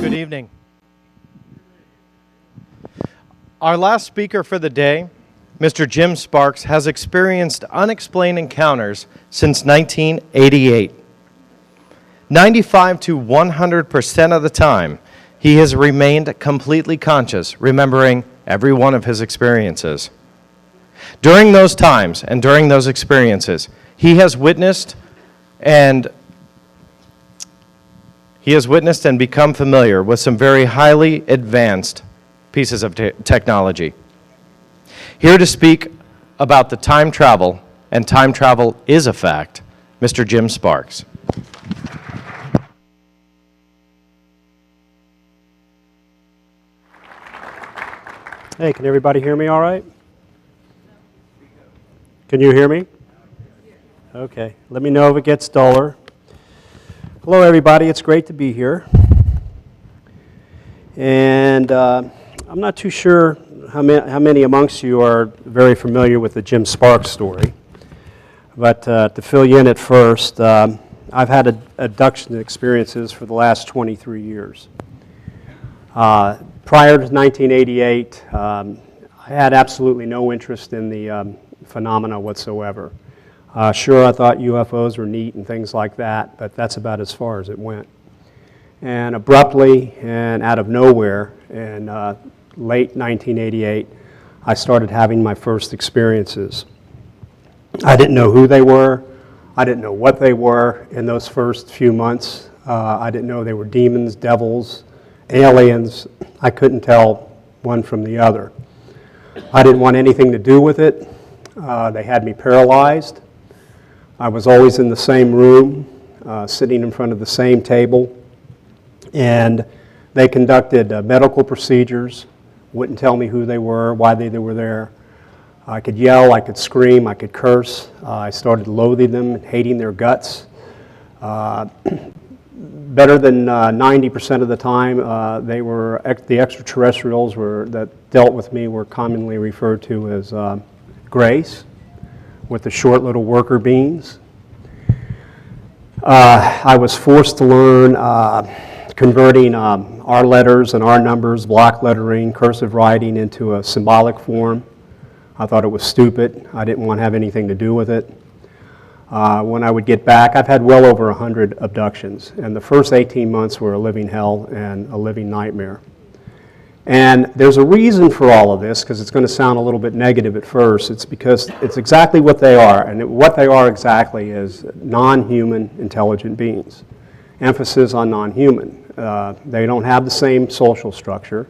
Good evening. Our last speaker for the day, Mr. Jim Sparks, has experienced unexplained encounters since 1988. 95 to 100% of the time, he has remained completely conscious, remembering every one of his experiences. During those times and during those experiences, he has witnessed and become familiar with some very highly advanced pieces of technology. Here to speak about the time travel, and time travel is a fact, Mr. Jim Sparks. Hey, can everybody hear me all right? Can you hear me? Okay, let me know if it gets duller. Hello everybody, it's great to be here. And I'm not too sure how many amongst you are very familiar with the Jim Sparks story. But to fill you in at first, I've had abduction experiences for the last 23 years. Prior to 1988, I had absolutely no interest in the phenomena whatsoever. Sure, I thought UFOs were neat and things like that, but that's about as far as it went. And abruptly and out of nowhere, in late 1988, I started having my first experiences. I didn't know who they were. I didn't know what they were in those first few months. I didn't know they were demons, devils, aliens. I couldn't tell one from the other. I didn't want anything to do with it. They had me paralyzed. I was always in the same room, sitting in front of the same table, and they conducted medical procedures, wouldn't tell me who they were, why they were there. I could yell, I could scream, I could curse. I started loathing them, hating their guts. Better than 90% of the time, the extraterrestrials that dealt with me were commonly referred to as Grace, with the short little worker beans. I was forced to learn converting our letters and our numbers, block lettering, cursive writing into a symbolic form. I thought it was stupid. I didn't want to have anything to do with it. When I would get back, I've had well over 100 abductions, and the first 18 months were a living hell and a living nightmare. And there's a reason for all of this, because it's going to sound a little bit negative at first. It's because it's exactly what they are, and what they are exactly is non-human intelligent beings. Emphasis on non-human. They don't have the same social structure.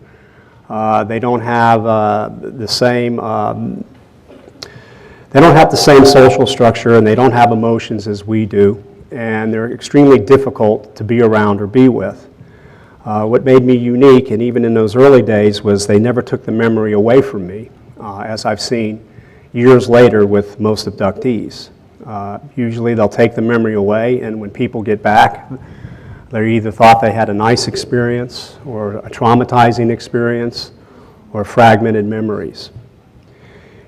They don't have the same social structure, and they don't have emotions as we do, and they're extremely difficult to be around or be with. What made me unique, and even in those early days, was they never took the memory away from me, as I've seen years later with most abductees. Usually they'll take the memory away, and when people get back, they either thought they had a nice experience, or a traumatizing experience, or fragmented memories.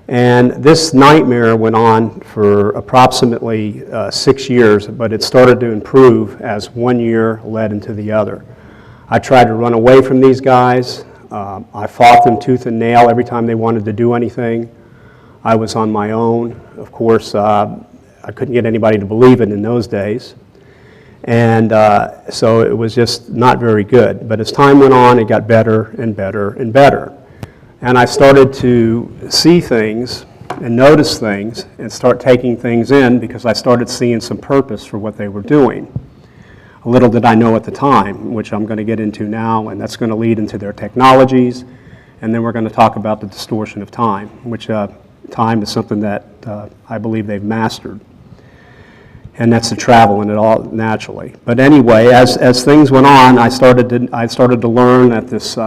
And this nightmare went on for approximately 6 years, but it started to improve as 1 year led into the other. I tried to run away from these guys. I fought them tooth and nail every time they wanted to do anything. I was on my own. Of course, I couldn't get anybody to believe it in those days. And so it was just not very good. But as time went on, it got better and better and better. And I started to see things and notice things and start taking things in, because I started seeing some purpose for what they were doing. Little did I know at the time, which I'm going to get into now, and that's going to lead into their technologies, and then we're going to talk about the distortion of time, which time is something that I believe they've mastered, and that's the travel in it all naturally. But anyway, as things went on, I started to learn that this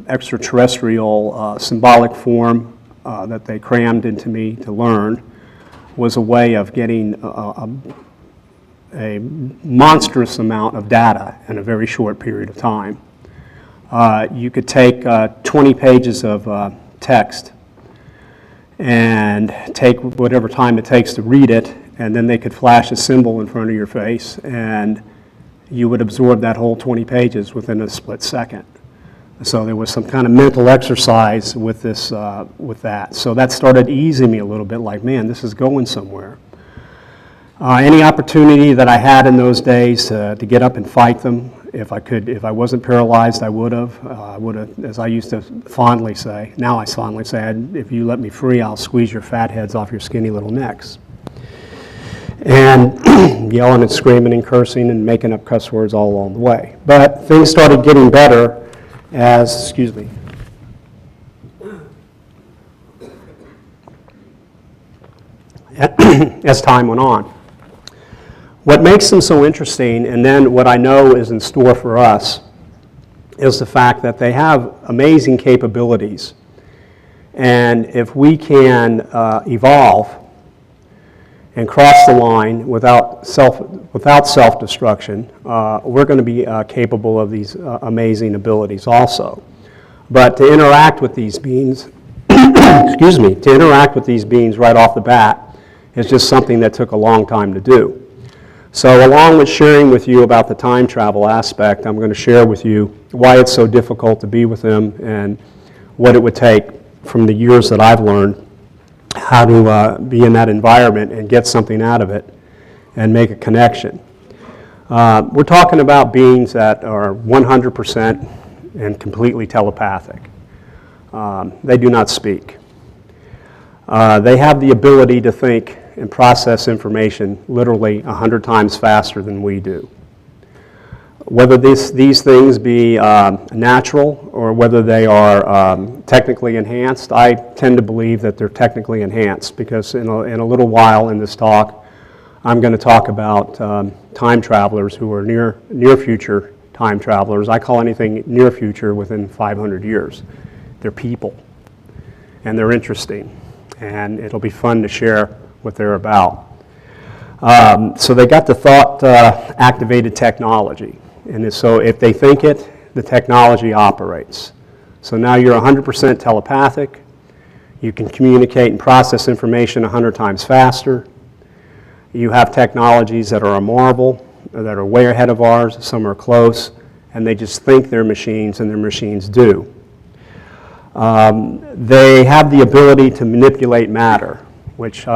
extraterrestrial symbolic form that they crammed into me to learn was a way of getting a monstrous amount of data in a very short period of time. You could take 20 pages of text and take whatever time it takes to read it, and then they could flash a symbol in front of your face, and you would absorb that whole 20 pages within a split second. So there was some kind of mental exercise with this, with that. So that started easing me a little bit, like, man, this is going somewhere. Any opportunity that I had in those days to get up and fight them, if I wasn't paralyzed, I would have, as I used to fondly say, now I fondly say, if you let me free, I'll squeeze your fat heads off your skinny little necks. And yelling and screaming and cursing and making up cuss words all along the way. But things started getting better as, as time went on. What makes them so interesting, and then what I know is in store for us, is the fact that they have amazing capabilities. And if we can evolve and cross the line without self-destruction, we're going to be capable of these amazing abilities also. But to interact with these beings, to interact with these beings right off the bat is just something that took a long time to do. So along with sharing with you about the time travel aspect, I'm going to share with you why it's so difficult to be with them and what it would take from the years that I've learned how to be in that environment and get something out of it and make a connection. We're talking about beings that are 100% and completely telepathic. They do not speak. They have the ability to think and process information literally 100 times faster than we do. Whether these things be natural or whether they are technically enhanced, I tend to believe that they're technically enhanced because in a little while in this talk, I'm going to talk about time travelers who are near future time travelers. I call anything near future within 500 years. They're people, and they're interesting, and it'll be fun to share what they're about. So they got the thought-activated technology. And so if they think it, the technology operates. So now you're 100% telepathic. You can communicate and process information 100 times faster. You have technologies that are a marvel, that are way ahead of ours. Some are close. And they just think they're machines, and their machines do. They have the ability to manipulate matter, which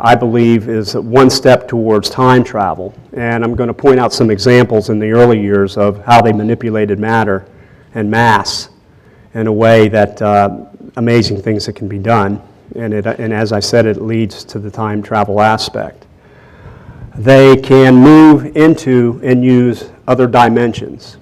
I believe is one step towards time travel. And I'm going to point out some examples in the early years of how they manipulated matter and mass in a way that amazing things that can be done. And as I said, it leads to the time travel aspect. They can move into and use other dimensions.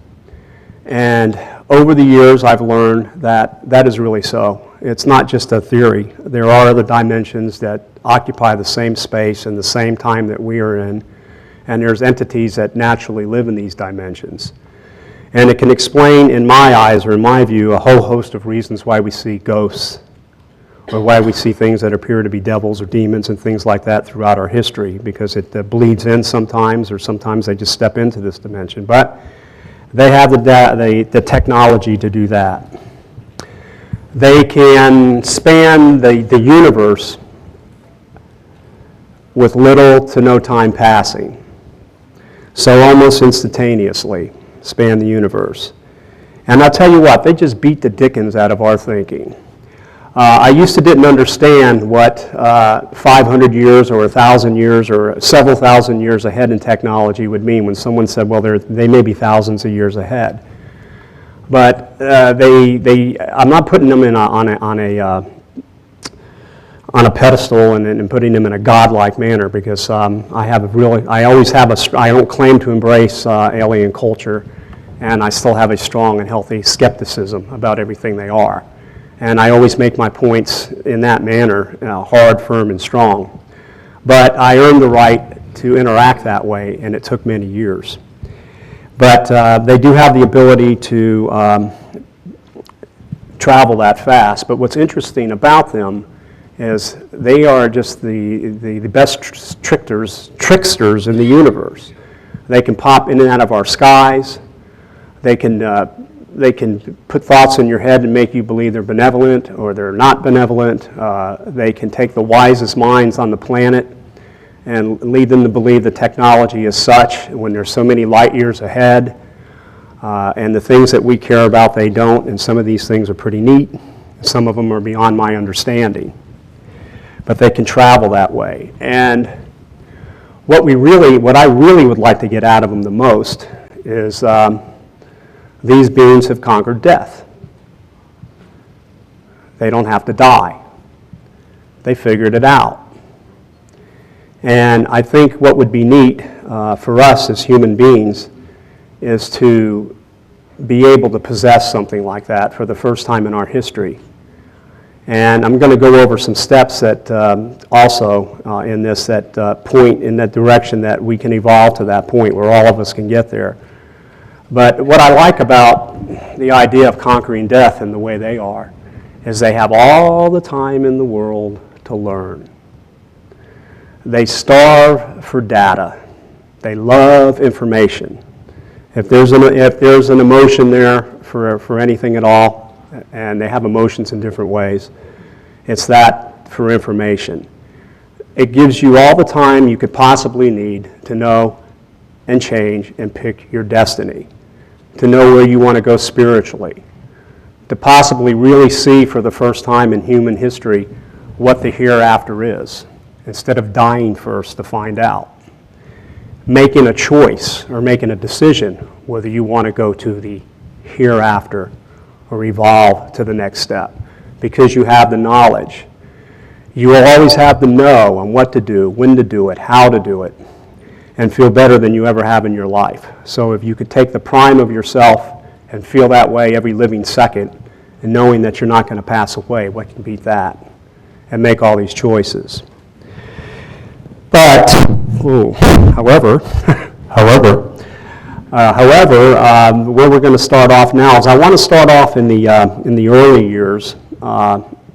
And over the years, I've learned that that is really so. It's not just a theory. There are other dimensions that occupy the same space and the same time that we are in, and there's entities that naturally live in these dimensions. And it can explain, in my eyes or in my view, a whole host of reasons why we see ghosts or why we see things that appear to be devils or demons and things like that throughout our history, because it bleeds in sometimes, or sometimes they just step into this dimension. But they have the technology to do that. They can span the universe with little to no time passing. So almost instantaneously span the universe. And I'll tell you what, they just beat the dickens out of our thinking. I used to didn't understand what 500 years or 1,000 years or several thousand years ahead in technology would mean when someone said, well, they may be thousands of years ahead. But I'm not putting them on a pedestal and putting them in a godlike manner, because I don't claim to embrace alien culture, and I still have a strong and healthy skepticism about everything they are. And I always make my points in that manner, hard, firm, and strong. But I earned the right to interact that way, and it took many years. But they do have the ability to travel that fast. But what's interesting about them is they are just the best tricksters in the universe. They can pop in and out of our skies. They can put thoughts in your head and make you believe they're benevolent or they're not benevolent. They can take the wisest minds on the planet and lead them to believe the technology is such when there's so many light years ahead, and the things that we care about they don't, and some of these things are pretty neat, some of them are beyond my understanding. But they can travel that way. And what I really would like to get out of them the most is these beings have conquered death. They don't have to die. They figured it out. And I think what would be neat for us as human beings is to be able to possess something like that for the first time in our history. And I'm going to go over some steps that also in this that point in that direction that we can evolve to that point where all of us can get there. But what I like about the idea of conquering death and the way they are is they have all the time in the world to learn. They starve for data. They love information. If there's an emotion there for anything at all, and they have emotions in different ways, it's that for information. It gives you all the time you could possibly need to know and change and pick your destiny, to know where you want to go spiritually, to possibly really see for the first time in human history what the hereafter is, instead of dying first to find out. Making a choice or making a decision whether you want to go to the hereafter or evolve to the next step, because you have the knowledge. You will always have the know on what to do, when to do it, how to do it, and feel better than you ever have in your life. So if you could take the prime of yourself and feel that way every living second, and knowing that you're not going to pass away, what can beat that? And make all these choices. But, however, where we're going to start off now is I want to start off in the early years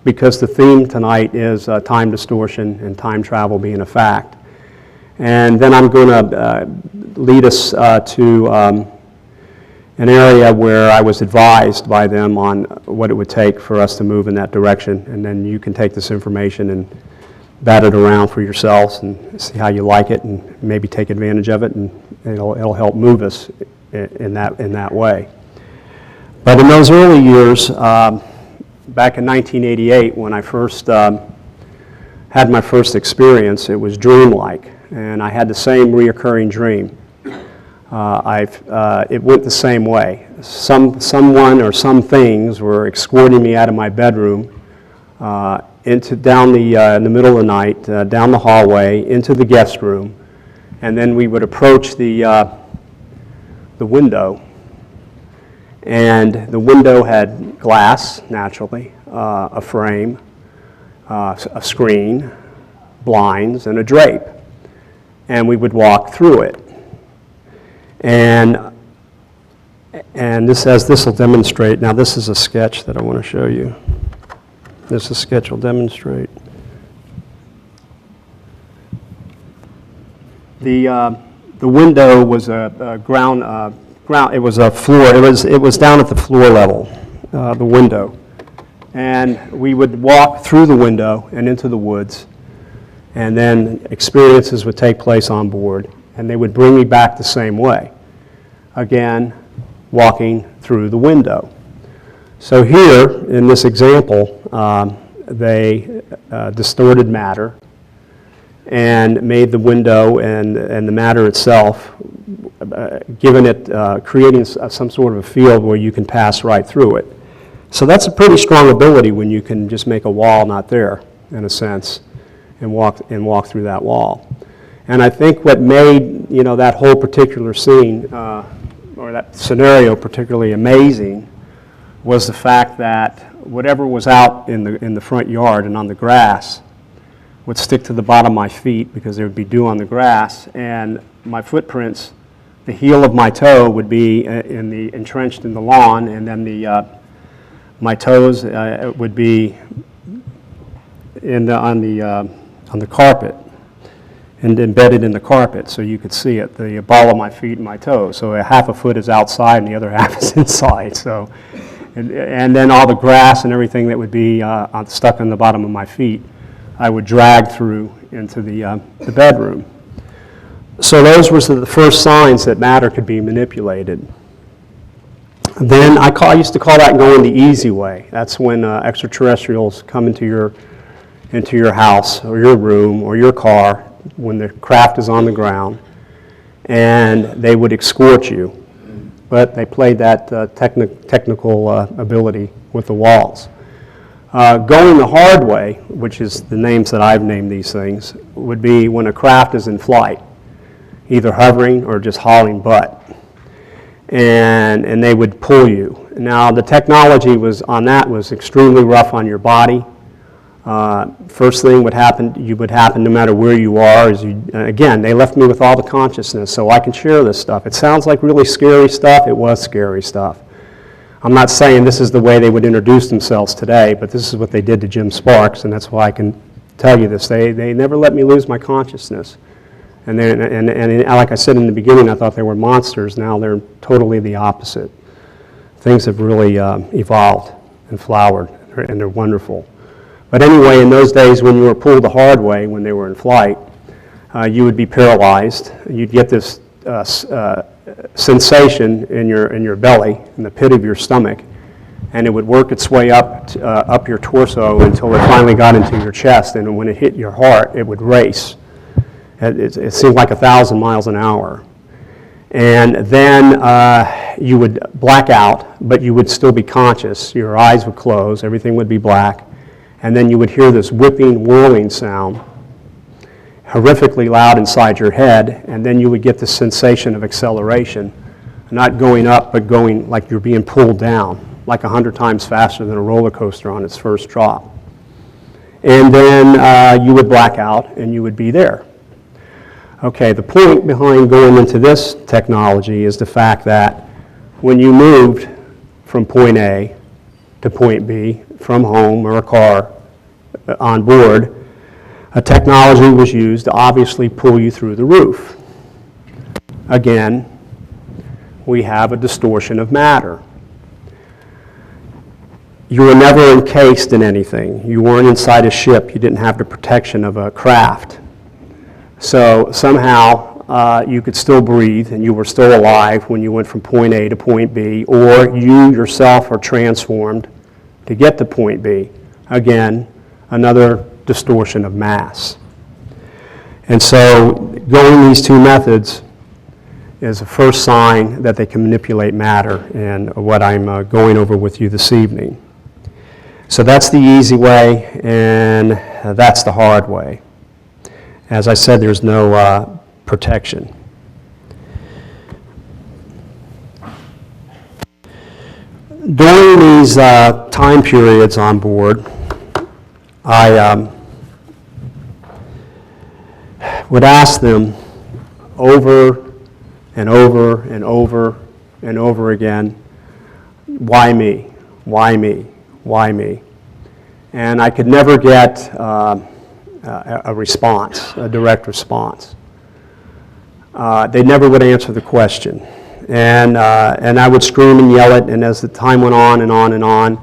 because the theme tonight is time distortion and time travel being a fact. And then I'm going to lead us to an area where I was advised by them on what it would take for us to move in that direction. And then you can take this information and bat it around for yourselves and see how you like it and maybe take advantage of it, and it'll help move us in that way. But in those early years, back in 1988, when I first had my first experience, it was dreamlike, and I had the same reoccurring dream. It went the same way. Someone or some things were escorting me out of my bedroom in the middle of the night, down the hallway, into the guest room, and then we would approach the window, and the window had glass, naturally, a frame, a screen, blinds, and a drape, and we would walk through it. And this will demonstrate. Now, this is a sketch that I want to show you. This sketch will demonstrate. The window was a ground. It was a floor. It was down at the floor level. The window, and we would walk through the window and into the woods, and then experiences would take place on board, and they would bring me back the same way. Again, walking through the window. So here, in this example, they distorted matter and made the window and the matter itself, creating some sort of a field where you can pass right through it. So that's a pretty strong ability when you can just make a wall not there, in a sense, and walk through that wall. And I think what made that whole particular scene or that scenario particularly amazing was the fact that whatever was out in the front yard and on the grass would stick to the bottom of my feet because there would be dew on the grass, and my footprints, the heel of my toe would be entrenched in the lawn, and then my toes would be on the carpet and embedded in the carpet, so you could see it, the ball of my feet and my toes. So half a foot is outside and the other half is inside. So, and then all the grass and everything that would be stuck on the bottom of my feet I would drag through into the bedroom. So those were the first signs that matter could be manipulated. Then I used to call that going the easy way. That's when extraterrestrials come into your house or your room or your car when the craft is on the ground, and they would escort you. But they played that technical ability with the walls. Going the hard way, which is the names that I've named these things, would be when a craft is in flight, either hovering or just hauling butt. And they would pull you. Now, the technology was extremely rough on your body. First thing would happen no matter where you are, is again, they left me with all the consciousness, so I can share this stuff. It sounds like really scary stuff. It was scary stuff. I'm not saying this is the way they would introduce themselves today, but this is what they did to Jim Sparks, and that's why I can tell you this. They never let me lose my consciousness. And like I said in the beginning, I thought they were monsters. Now they're totally the opposite. Things have really evolved and flowered, and they're wonderful. But anyway, in those days when you were pulled the hard way, when they were in flight, you would be paralyzed. You'd get this sensation in your belly, in the pit of your stomach, and it would work its way up your torso until it finally got into your chest. And when it hit your heart, it would race. It seemed like 1,000 miles an hour. And then you would black out, but you would still be conscious. Your eyes would close, everything would be black. And then you would hear this whipping, whirling sound, horrifically loud inside your head, and then you would get the sensation of acceleration, not going up, but going like you're being pulled down, like 100 times faster than a roller coaster on its first drop. And then you would black out, and you would be there. Okay, the point behind going into this technology is the fact that when you moved from point A to point B, from home or a car on board, a technology was used to obviously pull you through the roof. Again, we have a distortion of matter. You were never encased in anything. You weren't inside a ship. You didn't have the protection of a craft. So somehow you could still breathe and you were still alive when you went from point A to point B, or you yourself are transformed to get to point B. Again, another distortion of mass. And so going these two methods is a first sign that they can manipulate matter, and what I'm going over with you this evening. So that's the easy way, and that's the hard way. As I said, there's no protection. During these time periods on board, I would ask them over and over and over and over again, why me? Why me? Why me? And I could never get a response, a direct response. They never would answer the question. And I would scream and yell it, and as the time went on and on and on,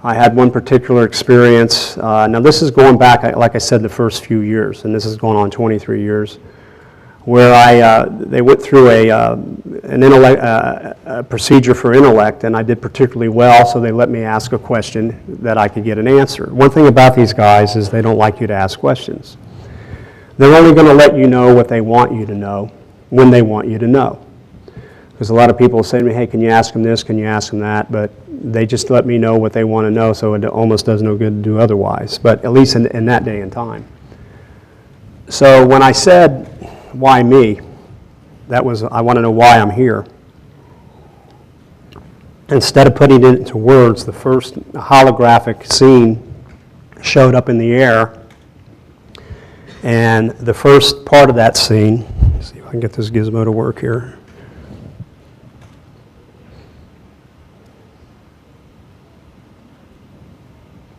I had one particular experience. Now this is going back, like I said, the first few years, and this is going on 23 years, where they went through a procedure for intellect, and I did particularly well, so they let me ask a question that I could get an answer. One thing about these guys is they don't like you to ask questions. They're only going to let you know what they want you to know when they want you to know. Because a lot of people say to me, hey, can you ask them this, can you ask them that, but they just let me know what they want to know, so it almost does no good to do otherwise, but at least in that day and time. So when I said, why me? That was, I want to know why I'm here. Instead of putting it into words, the first holographic scene showed up in the air, and the first part of that scene, let's see if I can get this gizmo to work here.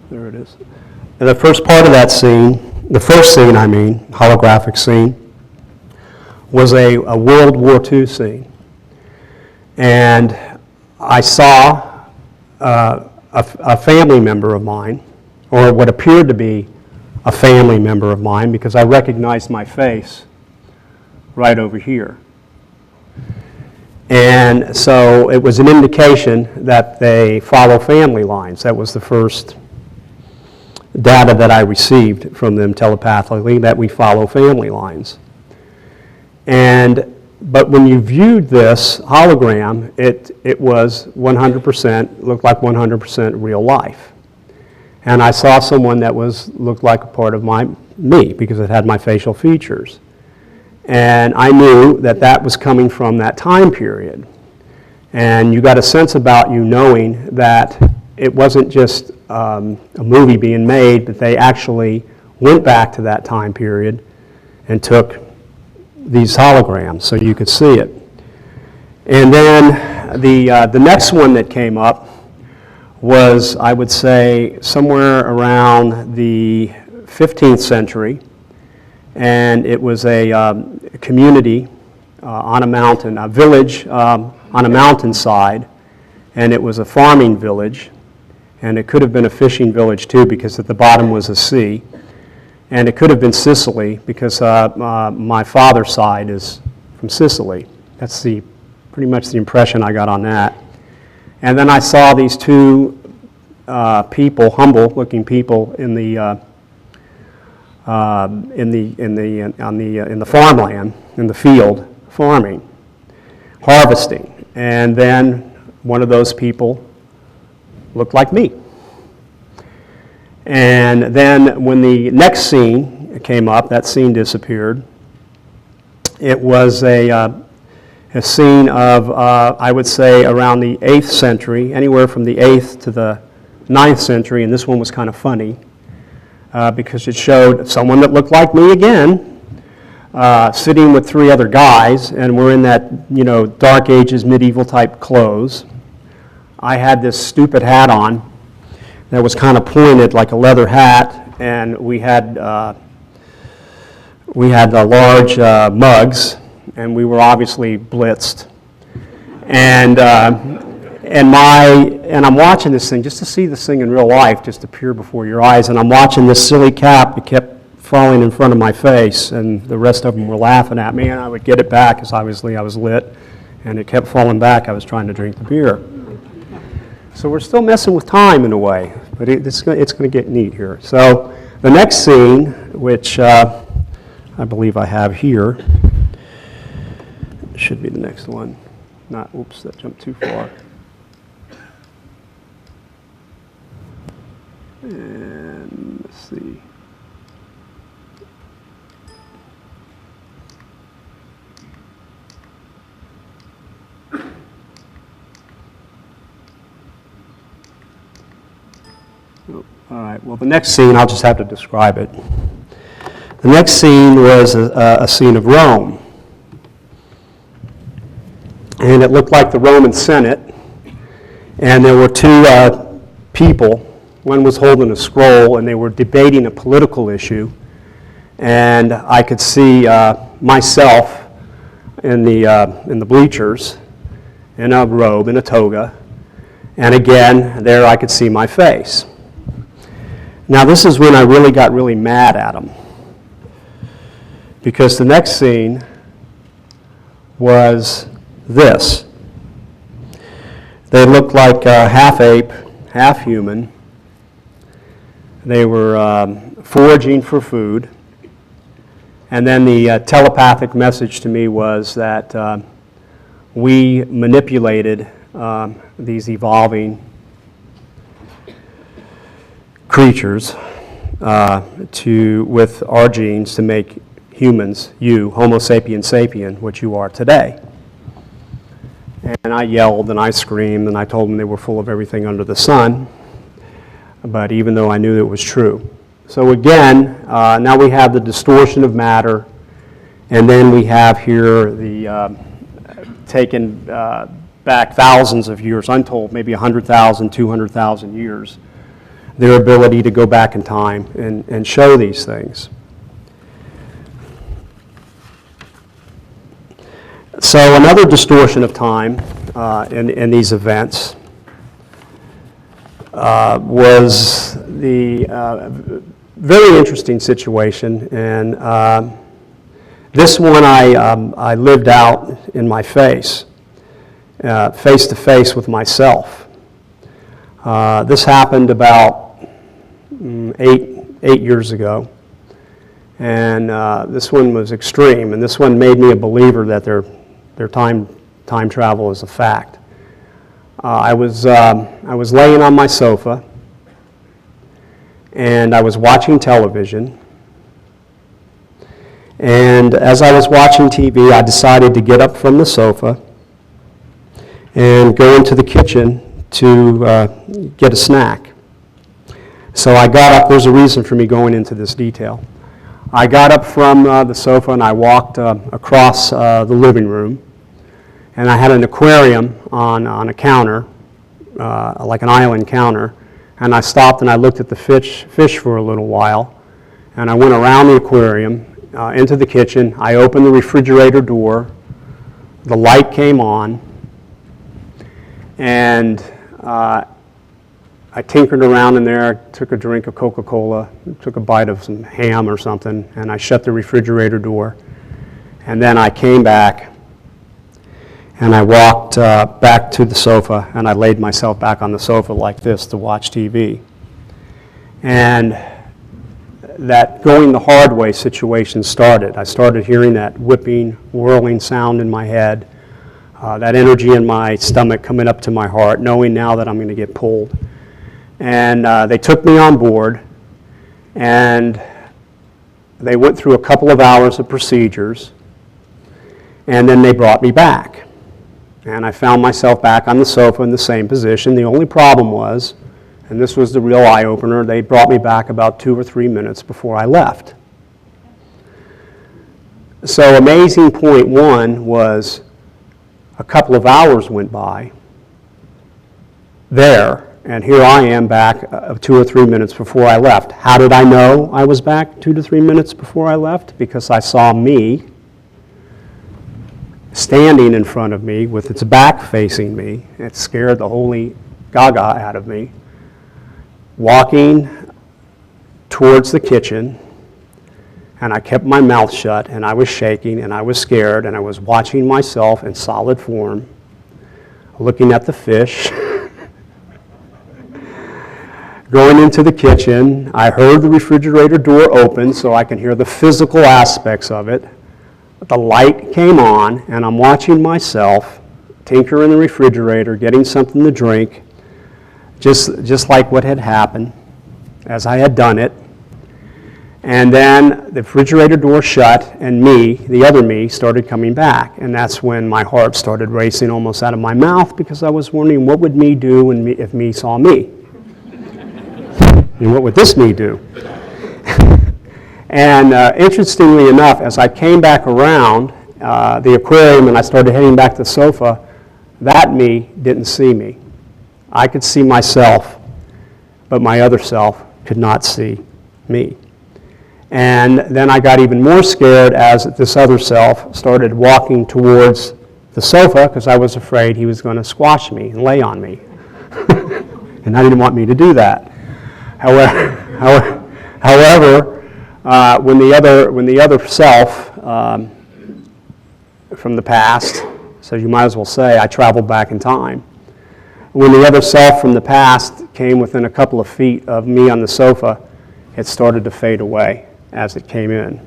There it is. And the first part of that scene, the first scene I mean, holographic scene, was a World War II scene. And I saw a family member of mine, or what appeared to be a family member of mine because I recognized my face right over here. And so it was an indication that they follow family lines. That was the first data that I received from them telepathically, that we follow family lines. But when you viewed this hologram, it was 100%, looked like 100% real life. And I saw someone that looked like a part of me because it had my facial features. And I knew that that was coming from that time period. And you got a sense about you knowing that it wasn't just a movie being made, but they actually went back to that time period and took these holograms so you could see it. And then the next one that came up was, I would say, somewhere around the 15th century. And it was a community on a mountain, a village on a mountainside, and it was a farming village, and it could have been a fishing village too because at the bottom was a sea, and it could have been Sicily because my father's side is from Sicily. That's pretty much the impression I got on that. And then I saw these two people, humble-looking people, in the farmland, in the field, farming, harvesting. And then one of those people looked like me. And then when the next scene came up, that scene disappeared. It was a scene of, I would say, around the 8th century, anywhere from the 8th to the 9th century, and this one was kind of funny. Because it showed someone that looked like me again, sitting with 3 other guys, and we're in that, Dark Ages, medieval type clothes. I had this stupid hat on that was kind of pointed like a leather hat, and we had large mugs, and we were obviously blitzed. And I'm watching this thing, just to see this thing in real life just appear before your eyes, and I'm watching this silly cap that kept falling in front of my face, and the rest of them were laughing at me, and I would get it back because obviously I was lit, and it kept falling back. I was trying to drink the beer. So we're still messing with time in a way, but it's going to get neat here. So the next scene, which I believe I have here, should be the next one. Oops, that jumped too far. And let's see. All right, well, the next scene, I'll just have to describe it. The next scene was a scene of Rome. And it looked like the Roman Senate. And there were 2 people. One was holding a scroll, and they were debating a political issue. And I could see myself in the bleachers, in a robe, in a toga. And again, there I could see my face. Now, this is when I really got really mad at them. Because the next scene was this. They looked like half ape, half human. They were foraging for food. And then the telepathic message to me was that we manipulated these evolving creatures with our genes to make humans, you, Homo sapien sapien, what you are today. And I yelled and I screamed and I told them they were full of everything under the sun, but even though I knew it was true. So again, now we have the distortion of matter, and then we have here the taken back thousands of years, untold, maybe 100,000, 200,000 years, their ability to go back in time and show these things. So another distortion of time in these events was the very interesting situation, and this one I lived out in my face to face with myself. This happened about 8 years ago, and this one was extreme, and this one made me a believer that their time travel is a fact. I was laying on my sofa, and I was watching television. And as I was watching TV, I decided to get up from the sofa and go into the kitchen to get a snack. So I got up. There's a reason for me going into this detail. I got up from the sofa and I walked across the living room. And I had an aquarium on a counter, like an island counter. And I stopped and I looked at the fish for a little while. And I went around the aquarium into the kitchen. I opened the refrigerator door. The light came on. And I tinkered around in there, took a drink of Coca-Cola, took a bite of some ham or something, and I shut the refrigerator door. And then I came back. And I walked back to the sofa, and I laid myself back on the sofa like this to watch TV. And that going the hard way situation started. I started hearing that whipping, whirling sound in my head, that energy in my stomach coming up to my heart, knowing now that I'm going to get pulled. And they took me on board, and they went through a couple of hours of procedures, and then they brought me back. And I found myself back on the sofa in the same position. The only problem was, and this was the real eye-opener, they brought me back about 2 or 3 minutes before I left. So amazing point one was a couple of hours went by there, and here I am back 2 or 3 minutes before I left. How did I know I was back 2 to 3 minutes before I left? Because I saw me standing in front of me with its back facing me. It scared the holy gaga out of me. Walking towards the kitchen, and I kept my mouth shut, and I was shaking, and I was scared, and I was watching myself in solid form, looking at the fish. Going into the kitchen, I heard the refrigerator door open so I can hear the physical aspects of it. The light came on, and I'm watching myself tinker in the refrigerator, getting something to drink, just like what had happened, as I had done it. And then the refrigerator door shut, and me, the other me, started coming back. And that's when my heart started racing almost out of my mouth, because I was wondering, what would me do if me saw me? And what would this me do? And interestingly enough, as I came back around the aquarium and I started heading back to the sofa, that me didn't see me. I could see myself, but my other self could not see me. And then I got even more scared as this other self started walking towards the sofa, because I was afraid he was going to squash me and lay on me. And I didn't want me to do that. However, when the other self from the past, so you might as well say I traveled back in time. When the other self from the past came within a couple of feet of me on the sofa, it started to fade away as it came in.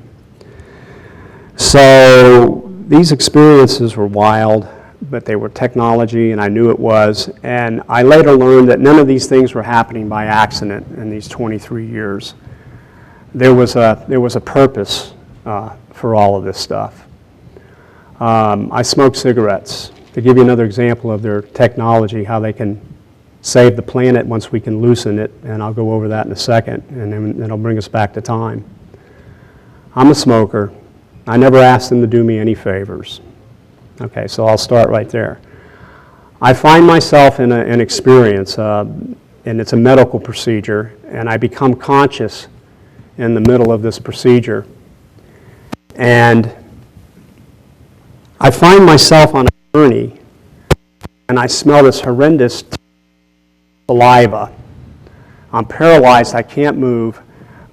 So these experiences were wild, but they were technology, and I knew it was. And I later learned that none of these things were happening by accident in these 23 years. There was a purpose for all of this stuff. I smoke cigarettes. To give you another example of their technology, how they can save the planet once we can loosen it, and I'll go over that in a second, and then it'll bring us back to time. I'm a smoker. I never asked them to do me any favors. Okay, so I'll start right there. I find myself in an experience, and it's a medical procedure, and I become conscious in the middle of this procedure. And I find myself on a journey, and I smell this horrendous saliva. I'm paralyzed, I can't move,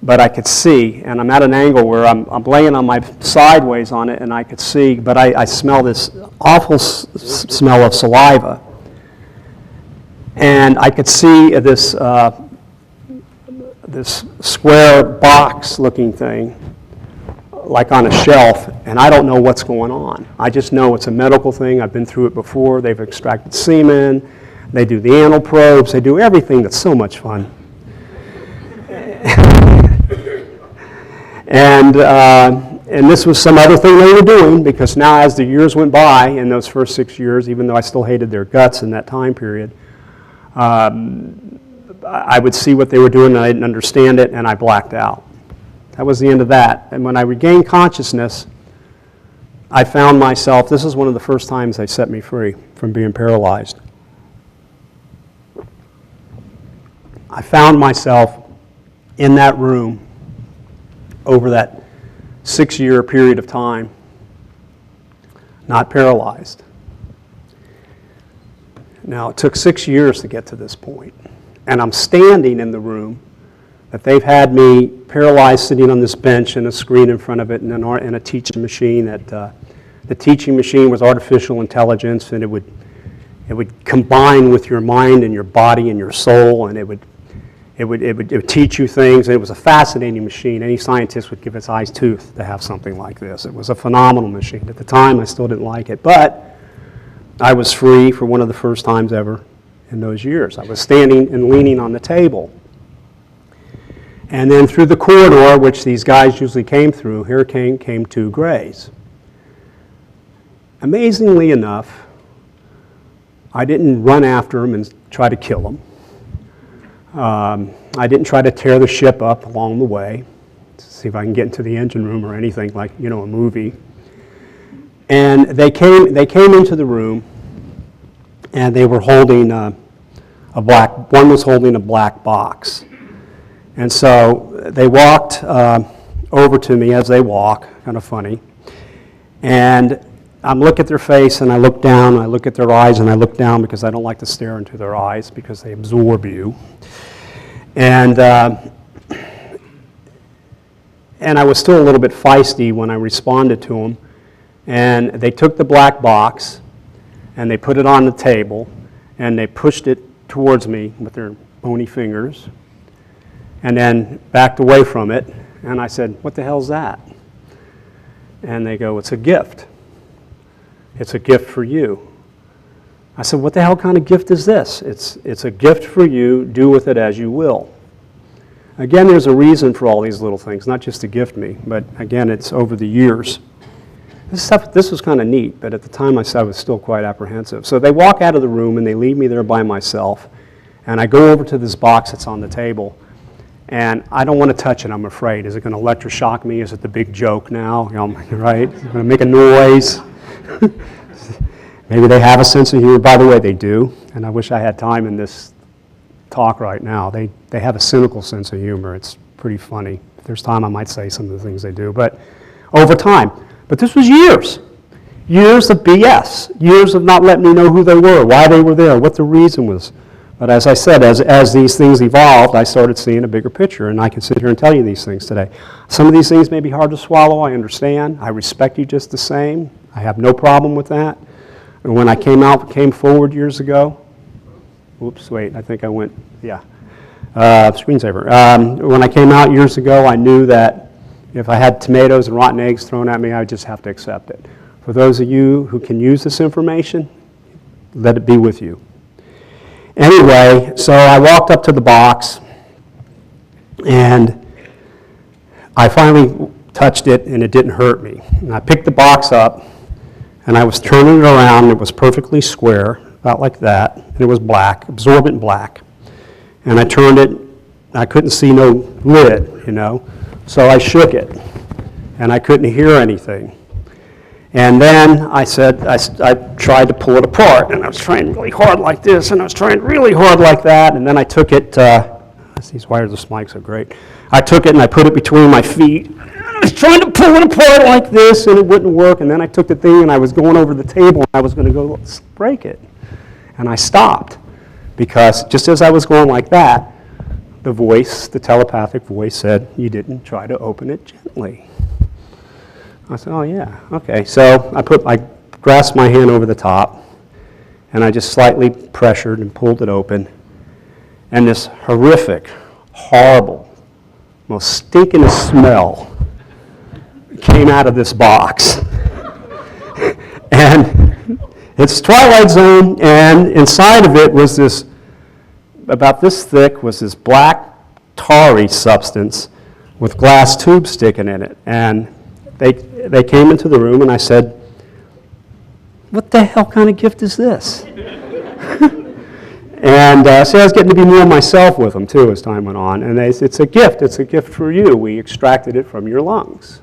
but I could see, and I'm at an angle where I'm laying on my sideways on it, and I could see, but I smell this awful smell of saliva. And I could see this square box-looking thing, like on a shelf, and I don't know what's going on. I just know it's a medical thing. I've been through it before. They've extracted semen. They do the anal probes. They do everything that's so much fun. And this was some other thing they were doing, because now as the years went by, in those first 6 years, even though I still hated their guts in that time period, I would see what they were doing, and I didn't understand it, and I blacked out. That was the end of that. And when I regained consciousness, I found myself, this is one of the first times they set me free from being paralyzed. I found myself in that room over that 6-year period of time, not paralyzed. Now, it took 6 years to get to this point, and I'm standing in the room that they've had me paralyzed, sitting on this bench and a screen in front of it, and a teaching machine. The teaching machine was artificial intelligence, and it would combine with your mind and your body and your soul, and it would teach you things. And it was a fascinating machine. Any scientist would give its eyes tooth to have something like this. It was a phenomenal machine. At the time, I still didn't like it, but I was free for one of the first times ever in those years. I was standing and leaning on the table. And then through the corridor, which these guys usually came through, here came two grays. Amazingly enough, I didn't run after them and try to kill them. I didn't try to tear the ship up along the way to see if I can get into the engine room or anything like, a movie. And they came into the room, and they were holding one was holding a black box. And so they walked over to me as they walk, kind of funny. And I look at their face, and I look down, and I look at their eyes, and I look down because I don't like to stare into their eyes because they absorb you. And I was still a little bit feisty when I responded to them. And they took the black box, and they put it on the table, and they pushed it towards me with their bony fingers, and then backed away from it. And I said, "What the hell's that?" And they go, "It's a gift. It's a gift for you." I said, "What the hell kind of gift is this?" It's a gift for you. Do with it as you will. Again, there's a reason for all these little things, not just to gift me, but again, it's over the years. This was kind of neat, but at the time I was still quite apprehensive. So they walk out of the room, and they leave me there by myself, and I go over to this box that's on the table, and I don't want to touch it, I'm afraid. Is it going to electroshock me? Is it the big joke now? Right? Is it going to make a noise? Maybe they have a sense of humor. By the way, they do, and I wish I had time in this talk right now. They have a cynical sense of humor. It's pretty funny. If there's time, I might say some of the things they do, but over time. But this was years of BS, years of not letting me know who they were, why they were there, what the reason was. But as I said, as these things evolved, I started seeing a bigger picture, and I can sit here and tell you these things today. Some of these things may be hard to swallow, I understand. I respect you just the same. I have no problem with that. And when I came forward years ago, screensaver. When I came out years ago, I knew that if I had tomatoes and rotten eggs thrown at me, I would just have to accept it. For those of you who can use this information, let it be with you. Anyway, so I walked up to the box, and I finally touched it, and it didn't hurt me. And I picked the box up, and I was turning it around, and it was perfectly square, about like that, and it was black, absorbent black. And I turned it, and I couldn't see no lid, so I shook it, and I couldn't hear anything. And then I tried to pull it apart, and I was trying really hard like this, and I was trying really hard like that, and then I took it, these wireless mics are great. I took it and I put it between my feet, and I was trying to pull it apart like this, and it wouldn't work, and then I took the thing, and I was going over the table, and I was going to go break it. And I stopped, because just as I was going like that, the voice, the telepathic voice said, "You didn't try to open it gently." I said, "Oh yeah, okay." So I grasped my hand over the top, and I just slightly pressured and pulled it open, and this horrific, horrible, most stinkingest smell came out of this box. And it's Twilight Zone, and inside of it was this, about this thick, was this black, tarry substance with glass tubes sticking in it. And they came into the room, and I said, "What the hell kind of gift is this?" And so I was getting to be more myself with them, too, as time went on. And they said, "It's a gift. It's a gift for you. We extracted it from your lungs."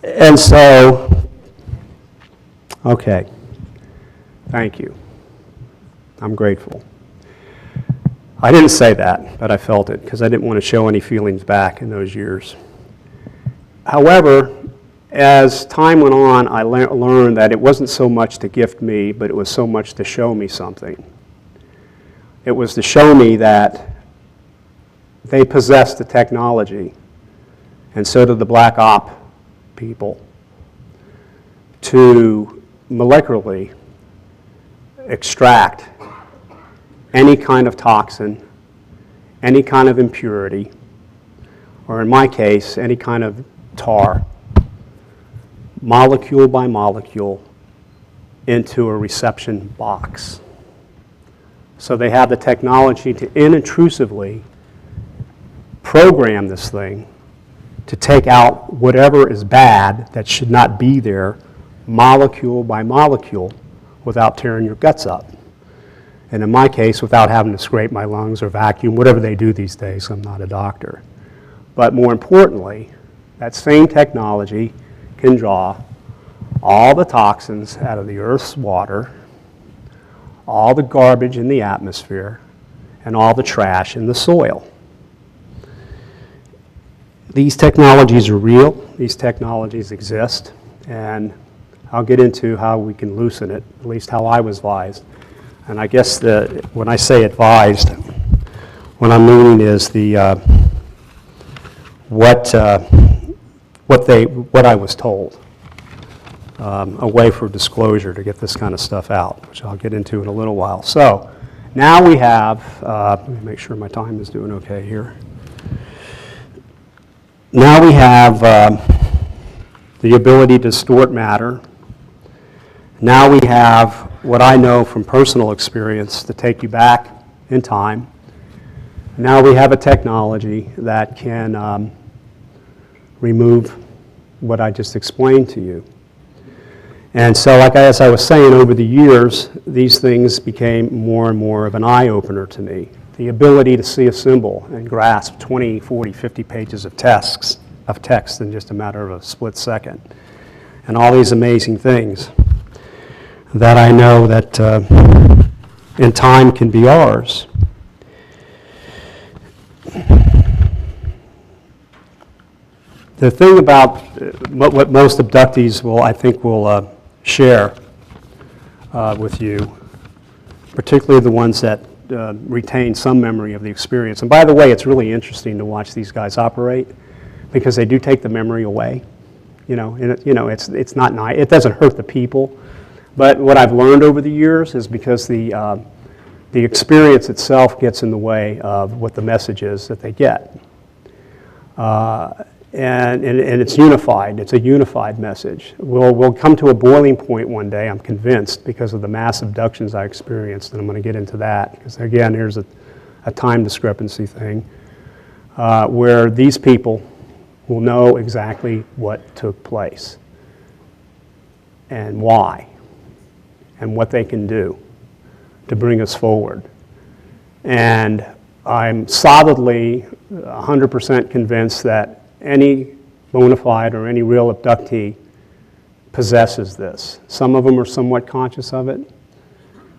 And so, okay, thank you. I'm grateful. I didn't say that, but I felt it, because I didn't want to show any feelings back in those years. However, as time went on, I learned that it wasn't so much to gift me, but it was so much to show me something. It was to show me that they possessed the technology, and so did the black op people, to molecularly extract any kind of toxin, any kind of impurity, or in my case, any kind of tar, molecule by molecule, into a reception box. So they have the technology to inintrusively program this thing to take out whatever is bad that should not be there, molecule by molecule, without tearing your guts up. And in my case, without having to scrape my lungs or vacuum, whatever they do these days. I'm not a doctor. But more importantly, that same technology can draw all the toxins out of the Earth's water, all the garbage in the atmosphere, and all the trash in the soil. These technologies are real. These technologies exist. And I'll get into how we can loosen it, at least how I was advised. And I guess when I say advised, what I'm meaning is what I was told, a way for disclosure to get this kind of stuff out, which I'll get into in a little while. So now we have, let me make sure my time is doing okay here. Now we have the ability to distort matter. Now we have what I know from personal experience to take you back in time. Now we have a technology that can remove what I just explained to you. And so, as I was saying, over the years, these things became more and more of an eye-opener to me. The ability to see a symbol and grasp 20, 40, 50 pages of text in just a matter of a split second. And all these amazing things that I know that in time can be ours. The thing about what most abductees will share with you, particularly the ones that retain some memory of the experience. And by the way, it's really interesting to watch these guys operate, because they do take the memory away. It's not nice. It doesn't hurt the people. But what I've learned over the years is because the experience itself gets in the way of what the message is that they get. And it's unified. It's a unified message. We'll come to a boiling point one day, I'm convinced, because of the mass abductions I experienced, and I'm going to get into that. Because again, here's a time discrepancy thing, where these people will know exactly what took place and why, and what they can do to bring us forward. And I'm solidly 100% convinced that any bona fide or any real abductee possesses this. Some of them are somewhat conscious of it.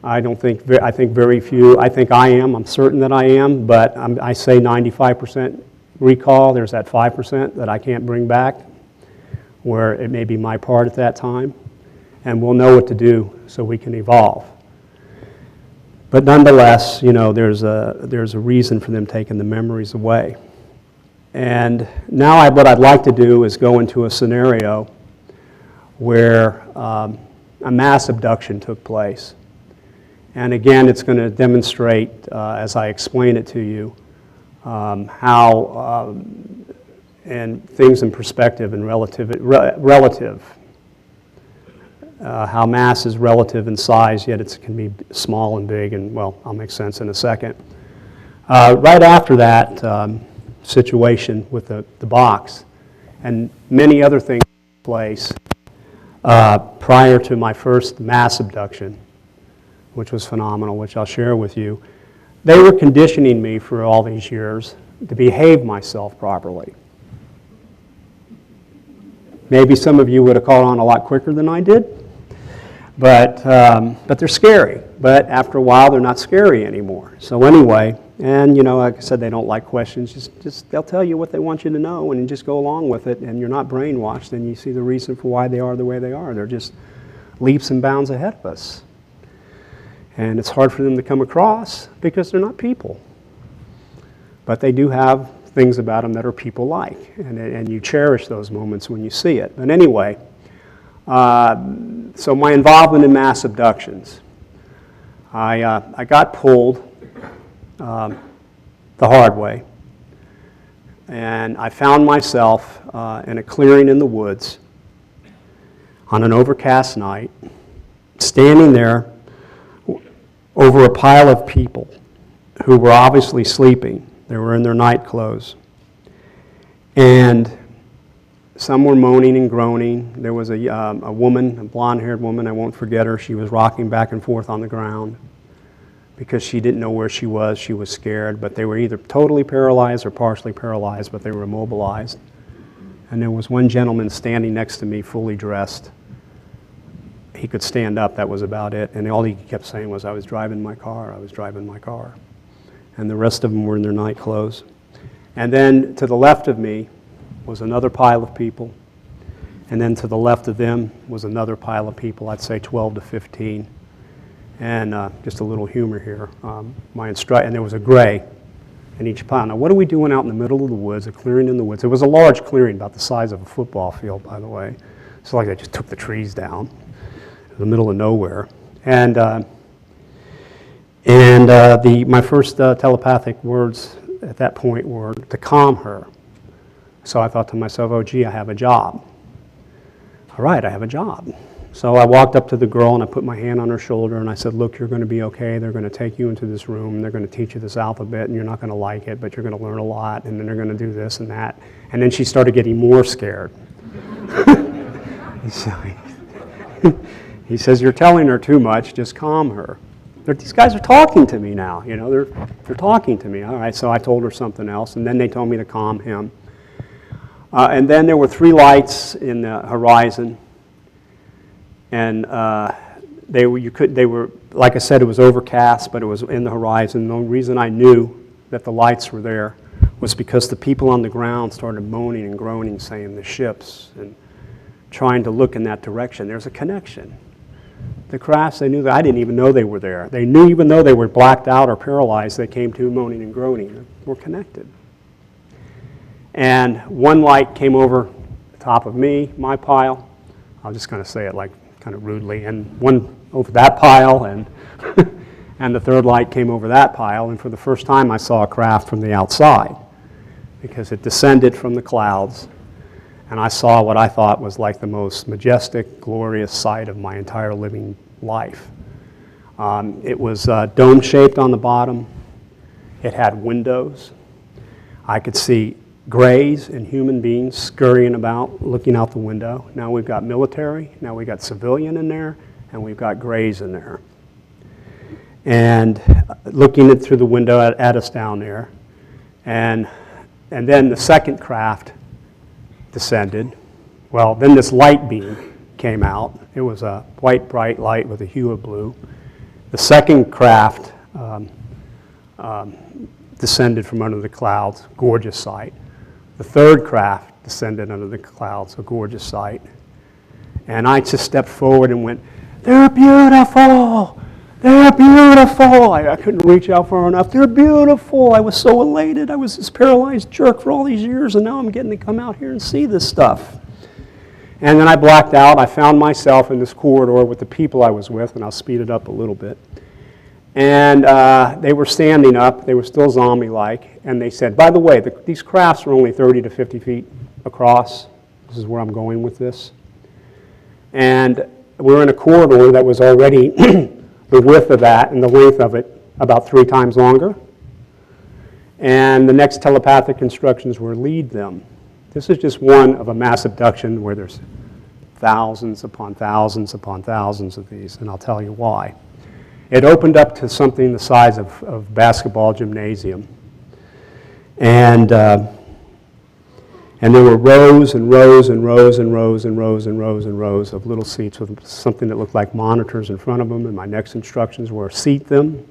I think very few. I think I am. I'm certain that I am, but I say 95% recall. There's that 5% that I can't bring back, where it may be my part at that time, and we'll know what to do so we can evolve. But nonetheless, you know, there's a reason for them taking the memories away. And now what I'd like to do is go into a scenario where a mass abduction took place. And again, it's going to demonstrate, as I explain it to you, how, and things in perspective and relative, how mass is relative in size, yet it can be small and big, and well, I'll make sense in a second. Right after that situation with the box, and many other things took place prior to my first mass abduction, which was phenomenal, which I'll share with you. They were conditioning me for all these years to behave myself properly. Maybe some of you would have caught on a lot quicker than I did, but they're scary. But after a while, they're not scary anymore. So anyway, and you know, like I said, they don't like questions. Just they'll tell you what they want you to know, and you just go along with it, and you're not brainwashed, and you see the reason for why they are the way they are. They're just leaps and bounds ahead of us. And it's hard for them to come across because they're not people. But they do have things about them that are people-like, and you cherish those moments when you see it. But anyway, so my involvement in mass abductions. I got pulled the hard way, and I found myself in a clearing in the woods on an overcast night, standing there over a pile of people who were obviously sleeping. They were in their night clothes. And some were moaning and groaning. There was a woman, a blonde-haired woman, I won't forget her. She was rocking back and forth on the ground because she didn't know where she was. She was scared, but they were either totally paralyzed or partially paralyzed, but they were immobilized. And there was one gentleman standing next to me, fully dressed. He could stand up, that was about it. And all he kept saying was, I was driving my car, I was driving my car. And the rest of them were in their night clothes. And then to the left of me was another pile of people. And then to the left of them was another pile of people, I'd say 12 to 15. And just a little humor here. And there was a gray in each pile. Now, what are we doing out in the middle of the woods, a clearing in the woods? It was a large clearing, about the size of a football field, by the way. It's like they just took the trees down in the middle of nowhere. And my first telepathic words at that point were to calm her. So I thought to myself, oh, gee, I have a job. All right, I have a job. So I walked up to the girl and I put my hand on her shoulder and I said, look, you're going to be okay. They're going to take you into this room and they're going to teach you this alphabet and you're not going to like it, but you're going to learn a lot and then they're going to do this and that. And then she started getting more scared. He says, you're telling her too much, just calm her. These guys are talking to me now, you know, they're talking to me. All right, so I told her something else, and then they told me to calm him. And then there were 3 lights in the horizon, and they were, like I said, it was overcast, but it was in the horizon. The only reason I knew that the lights were there was because the people on the ground started moaning and groaning, saying the ships, and trying to look in that direction. There's a connection. The crafts, they knew that I didn't even know they were there. They knew even though they were blacked out or paralyzed, they came to moaning and groaning. They were connected. And one light came over the top of me, my pile. I'm just going to say it like kind of rudely. And one over that pile, and and the third light came over that pile. And for the first time, I saw a craft from the outside because it descended from the clouds. And I saw what I thought was like the most majestic, glorious sight of my entire living life. It was dome-shaped on the bottom. It had windows. I could see grays and human beings scurrying about, looking out the window. Now we've got military, now we've got civilian in there, and we've got grays in there. And looking through the window at us down there. And then the second craft descended. Well, then this light beam came out. It was a white, bright light with a hue of blue. The second craft descended from under the clouds, gorgeous sight. The third craft descended under the clouds, a gorgeous sight. And I just stepped forward and went, they're beautiful, they're beautiful. I couldn't reach out far enough. They're beautiful. I was so elated. I was this paralyzed jerk for all these years, and now I'm getting to come out here and see this stuff. And then I blacked out. I found myself in this corridor with the people I was with, and I'll speed it up a little bit. And they were standing up. They were still zombie-like. And they said, by the way, these crafts are only 30 to 50 feet across. This is where I'm going with this. And we're in a corridor that was already the width of that and the length of it about 3 times longer. And the next telepathic instructions were lead them. This is just one of a mass abduction where there's thousands upon thousands upon thousands of these, and I'll tell you why. It opened up to something the size of basketball gymnasium. And there were rows and rows and rows and rows and rows and rows and rows of little seats with something that looked like monitors in front of them, and my next instructions were seat them.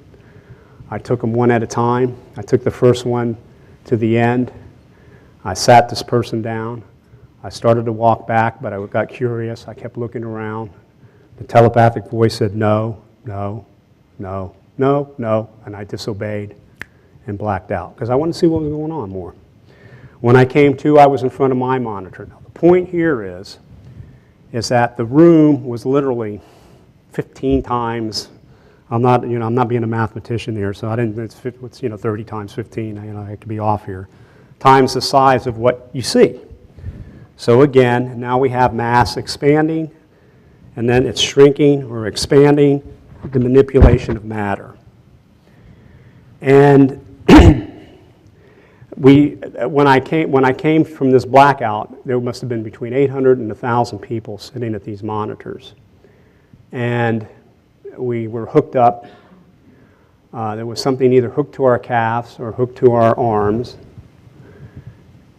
I took them one at a time. I took the first one to the end. I sat this person down. I started to walk back, but I got curious. I kept looking around. The telepathic voice said, no, no, no, no, no, and I disobeyed and blacked out because I wanted to see what was going on more. When I came to, I was in front of my monitor. Now, the point here is that the room was literally 15 times. I'm not being a mathematician here, so I didn't. It's 30 times 15. I could be off here. Times the size of what you see. So again, now we have mass expanding, and then it's shrinking or expanding, the manipulation of matter. And when I came from this blackout, there must have been between 800 and 1,000 people sitting at these monitors. And we were hooked up. There was something either hooked to our calves or hooked to our arms.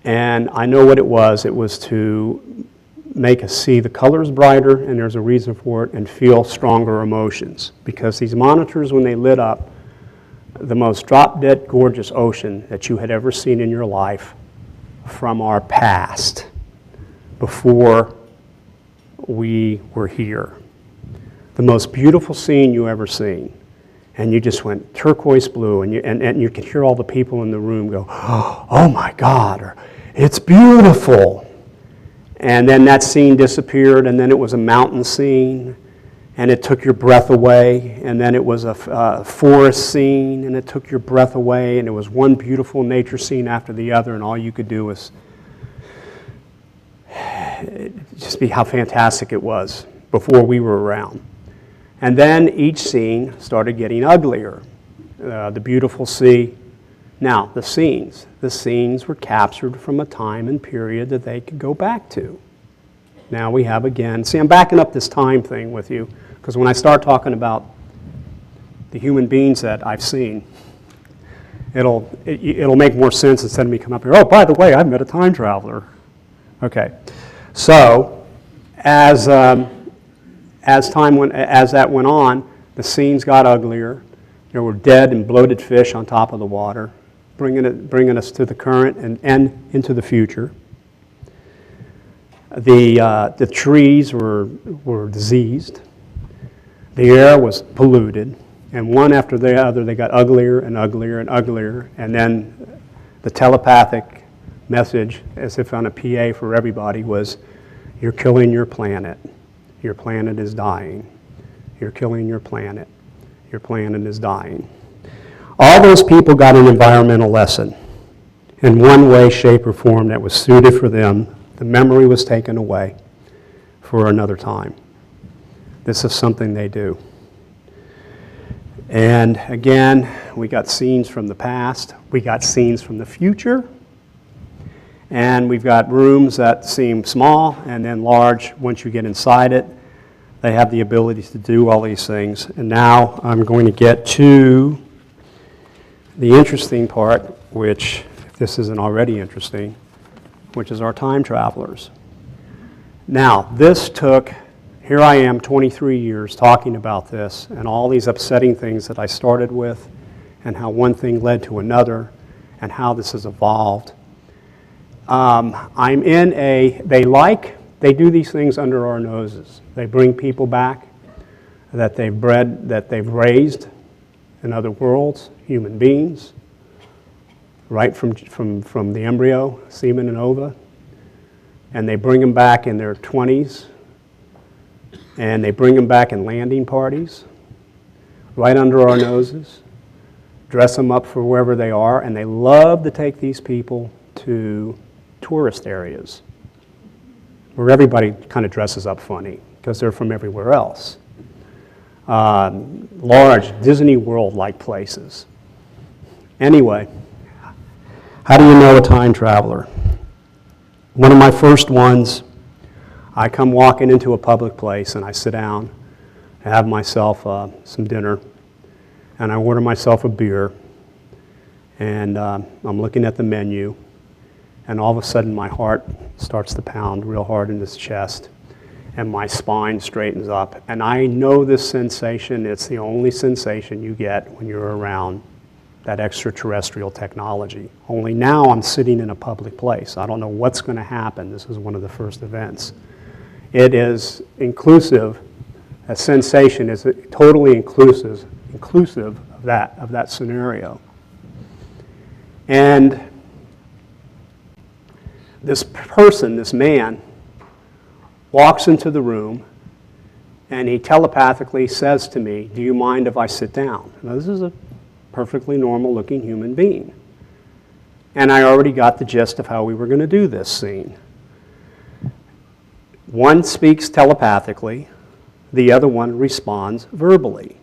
And I know what it was. It was to make us see the colors brighter, and there's a reason for it, and feel stronger emotions. Because these monitors, when they lit up, the most drop-dead gorgeous ocean that you had ever seen in your life from our past, before we were here. The most beautiful scene you ever seen. And you just went turquoise blue, and you could hear all the people in the room go, oh my God, or it's beautiful. And then that scene disappeared, and then it was a mountain scene, and it took your breath away, and then it was a forest scene, and it took your breath away, and it was one beautiful nature scene after the other, and all you could do was just be how fantastic it was before we were around. And then each scene started getting uglier. The beautiful sea. Now, the scenes were captured from a time and period that they could go back to. Now we have again, see, I'm backing up this time thing with you, because when I start talking about the human beings that I've seen, it'll make more sense instead of me coming up here, oh, by the way, I've met a time traveler. Okay, so as that went on, the scenes got uglier. There were dead and bloated fish on top of the water, bringing us to the current and into the future. The trees were diseased. The air was polluted, and one after the other, they got uglier and uglier and uglier. And then the telepathic message, as if on a PA for everybody, was, "You're killing your planet. Your planet is dying. You're killing your planet. Your planet is dying." All those people got an environmental lesson in one way, shape, or form that was suited for them. The memory was taken away for another time. This is something they do. And again, we got scenes from the past. We got scenes from the future. And we've got rooms that seem small and then large. Once you get inside it, they have the ability to do all these things. And now I'm going to get to the interesting part, which, if this isn't already interesting, which is our time travelers. Now, this took, here I am 23 years talking about this and all these upsetting things that I started with and how one thing led to another and how this has evolved. I'm in they do these things under our noses. They bring people back. that they've bred, that they've raised in other worlds, human beings, right from the embryo, semen and ova, and they bring them back in their 20s, and they bring them back in landing parties, right under our noses, dress them up for wherever they are, and they love to take these people to tourist areas where everybody kind of dresses up funny because they're from everywhere else. Large Disney World-like places. Anyway, how do you know a time traveler? One of my first ones, I come walking into a public place and I sit down, I have myself some dinner, and I order myself a beer, and I'm looking at the menu, and all of a sudden my heart starts to pound real hard in this chest, and my spine straightens up. And I know this sensation, it's the only sensation you get when you're around that extraterrestrial technology. Only now I'm sitting in a public place. I don't know what's going to happen. This is one of the first events. It is inclusive, a sensation is totally inclusive of that scenario. And this person, this man, walks into the room and he telepathically says to me, "Do you mind if I sit down?" Now, this is a perfectly normal looking human being. And I already got the gist of how we were going to do this scene. One speaks telepathically, the other one responds verbally.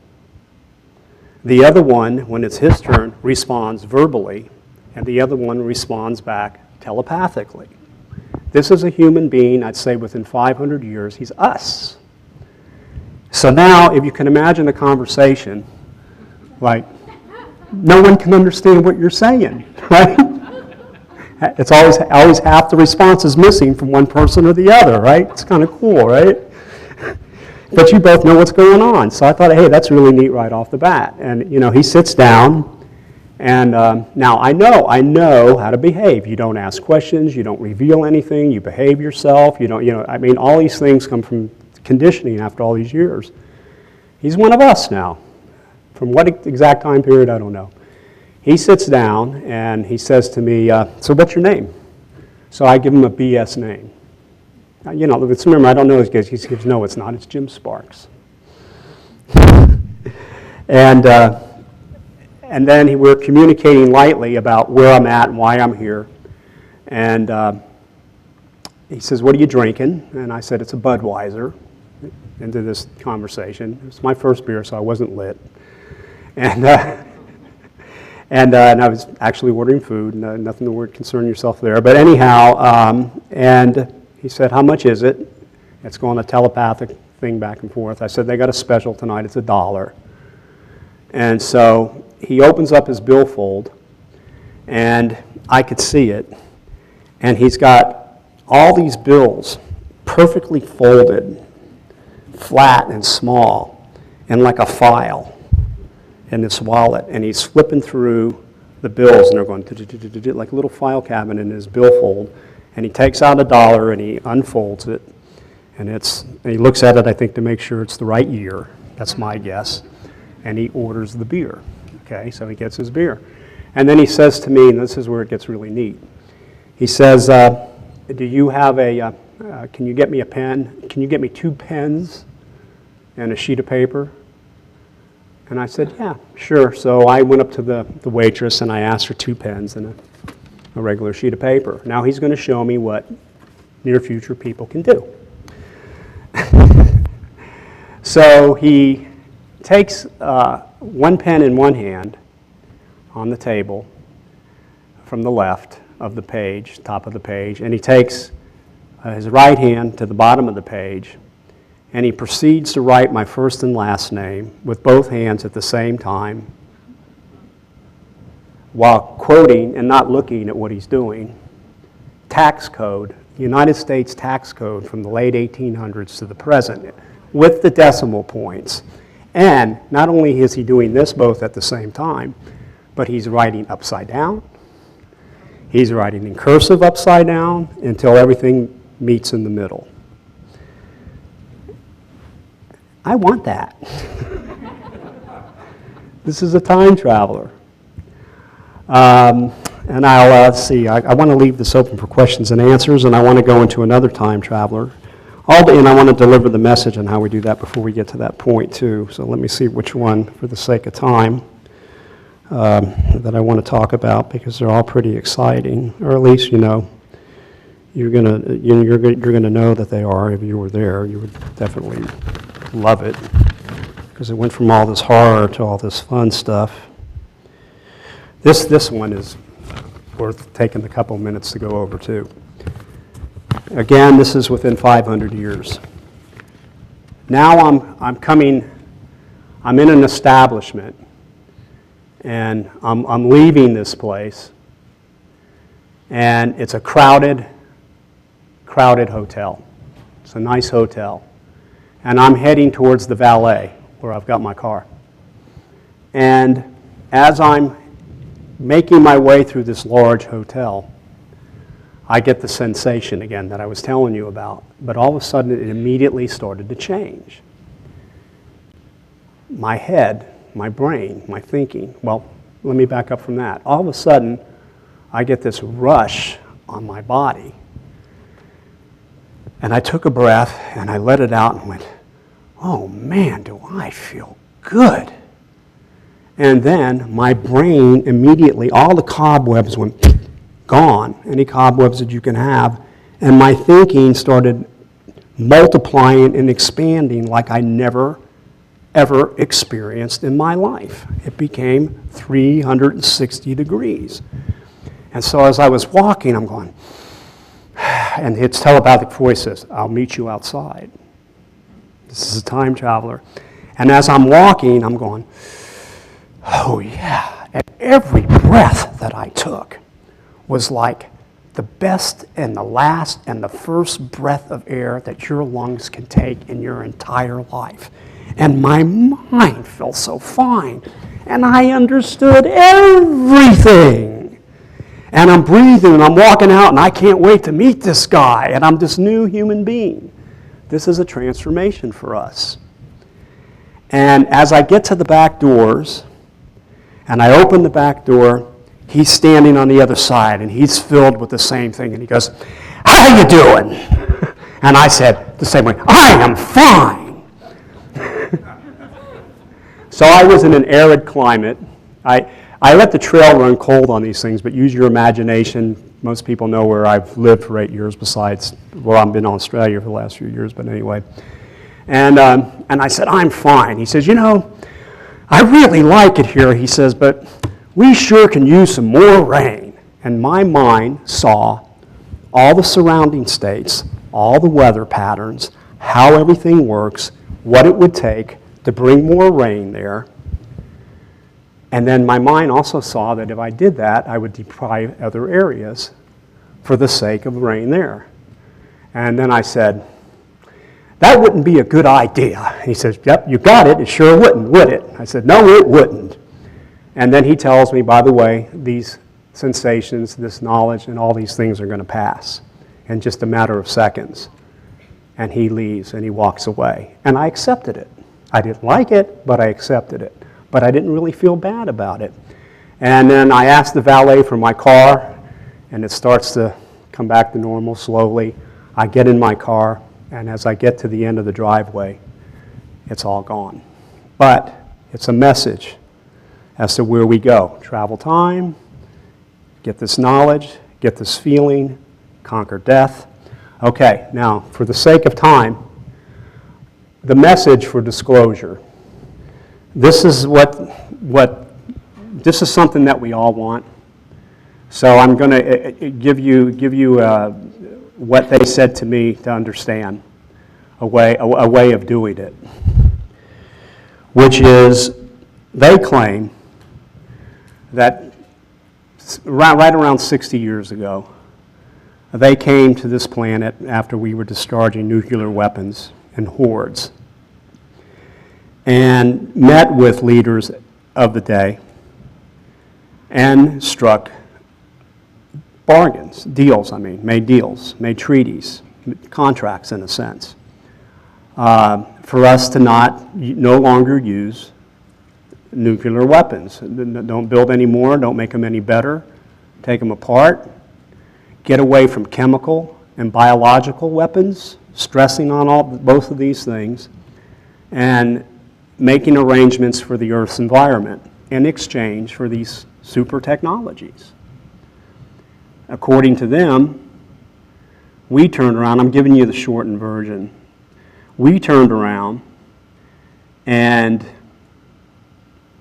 The other one, when it's his turn, responds verbally, and the other one responds back telepathically. This is a human being, I'd say within 500 years, he's us. So now, if you can imagine a conversation, like, no one can understand what you're saying, right? It's always half the response is missing from one person or the other, right? It's kind of cool, right? But you both know what's going on. So I thought, hey, that's really neat right off the bat. And, you know, he sits down, and now I know how to behave. You don't ask questions, you don't reveal anything, you behave yourself, I mean, all these things come from conditioning after all these years. He's one of us now. From what exact time period, I don't know. He sits down and he says to me, "So what's your name?" So I give him a BS name. You know, remember, I don't know his guys. He says, "No, it's not. It's Jim Sparks." And then we're communicating lightly about where I'm at and why I'm here. And he says, "What are you drinking?" And I said, "It's a Budweiser," into this conversation. It was my first beer, so I wasn't lit. And I was actually ordering food, nothing to concern yourself there. But anyhow, and he said, "How much is it?" It's going a telepathic thing back and forth. I said, "They got a special tonight, it's $1." And so he opens up his billfold, and I could see it. And he's got all these bills perfectly folded, flat and small, and like a file in this wallet, and he's flipping through the bills, and they're going like a little file cabinet in his billfold, and he takes out $1 and he unfolds it, and he looks at it, I think, to make sure it's the right year. That's my guess. And he orders the beer. Okay, so he gets his beer. And then he says to me, and this is where it gets really neat, he says, "Do you have can you get me a pen? Can you get me 2 pens and a sheet of paper?" And I said, "Yeah, sure." So I went up to the waitress and I asked for 2 pens and a regular sheet of paper. Now he's going to show me what near future people can do. So he takes 1 pen in one hand on the table from the left of the page, top of the page, and he takes his right hand to the bottom of the page, and he proceeds to write my first and last name with both hands at the same time while quoting and not looking at what he's doing. Tax code, United States tax code from the late 1800s to the present with the decimal points. And not only is he doing this both at the same time, but he's writing upside down. He's writing in cursive upside down until everything meets in the middle. I want that. This is a time traveler. And I'll see, I want to leave this open for questions and answers, and I want to go into another time traveler. And I want to deliver the message on how we do that before we get to that point, too. So let me see which one, for the sake of time, that I want to talk about, because they're all pretty exciting, or at least, you know, you're gonna know that they are. If you were there, you would definitely love it, because it went from all this horror to all this fun stuff. This one is worth taking a couple minutes to go over, too. Again, this is within 500 years. Now I'm in an establishment, and I'm leaving this place, and it's a crowded hotel. It's a nice hotel. And I'm heading towards the valet, where I've got my car. And as I'm making my way through this large hotel, I get the sensation again that I was telling you about, but all of a sudden it immediately started to change. My head, my brain, my thinking, well, let me back up from that. All of a sudden, I get this rush on my body. And I took a breath and I let it out and went, oh man, do I feel good. And then my brain immediately, all the cobwebs went gone, any cobwebs that you can have, and my thinking started multiplying and expanding like I never, ever experienced in my life. It became 360 degrees. And so as I was walking, I'm going, and its telepathic voice says, I'll meet you outside. This is a time traveler. And as I'm walking, I'm going, oh yeah. And every breath that I took was like the best and the last and the first breath of air that your lungs can take in your entire life. And my mind felt so fine. And I understood everything. And I'm breathing and I'm walking out and I can't wait to meet this guy. And I'm this new human being. This is a transformation for us. And as I get to the back doors, and I open the back door, he's standing on the other side, and he's filled with the same thing. And he goes, how you doing? And I said the same way, I am fine. So I was in an arid climate. I let the trail run cold on these things, but use your imagination. Most people know where I've lived for 8 years besides, well, I've been in Australia for the last few years, but anyway. And I said, I'm fine. He says, you know, I really like it here, he says, but we sure can use some more rain. And my mind saw all the surrounding states, all the weather patterns, how everything works, what it would take to bring more rain there. And then my mind also saw that if I did that, I would deprive other areas for the sake of rain there. And then I said, that wouldn't be a good idea. He says, yep, you got it. It sure wouldn't, would it? I said, no, it wouldn't. And then he tells me, by the way, these sensations, this knowledge, and all these things are going to pass in just a matter of seconds. And he leaves and he walks away. And I accepted it. I didn't like it, but I accepted it. But I didn't really feel bad about it. And then I asked the valet for my car, and it starts to come back to normal slowly. I get in my car, and as I get to the end of the driveway, it's all gone. But it's a message as to where we go. Travel time, get this knowledge, get this feeling, conquer death. Okay, now, for the sake of time, the message for disclosure. This is this is something that we all want. So I'm going to give you what they said to me to understand, a way of doing it, which is they claim that right around 60 years ago, they came to this planet after we were discharging nuclear weapons in hordes and met with leaders of the day and struck bargains, made deals, made treaties, contracts in a sense, for us to no longer use nuclear weapons. Don't build any more, don't make them any better, take them apart, get away from chemical and biological weapons, stressing on both of these things, and making arrangements for the Earth's environment in exchange for these super technologies. According to them, we turned around, I'm giving you the shortened version, we turned around and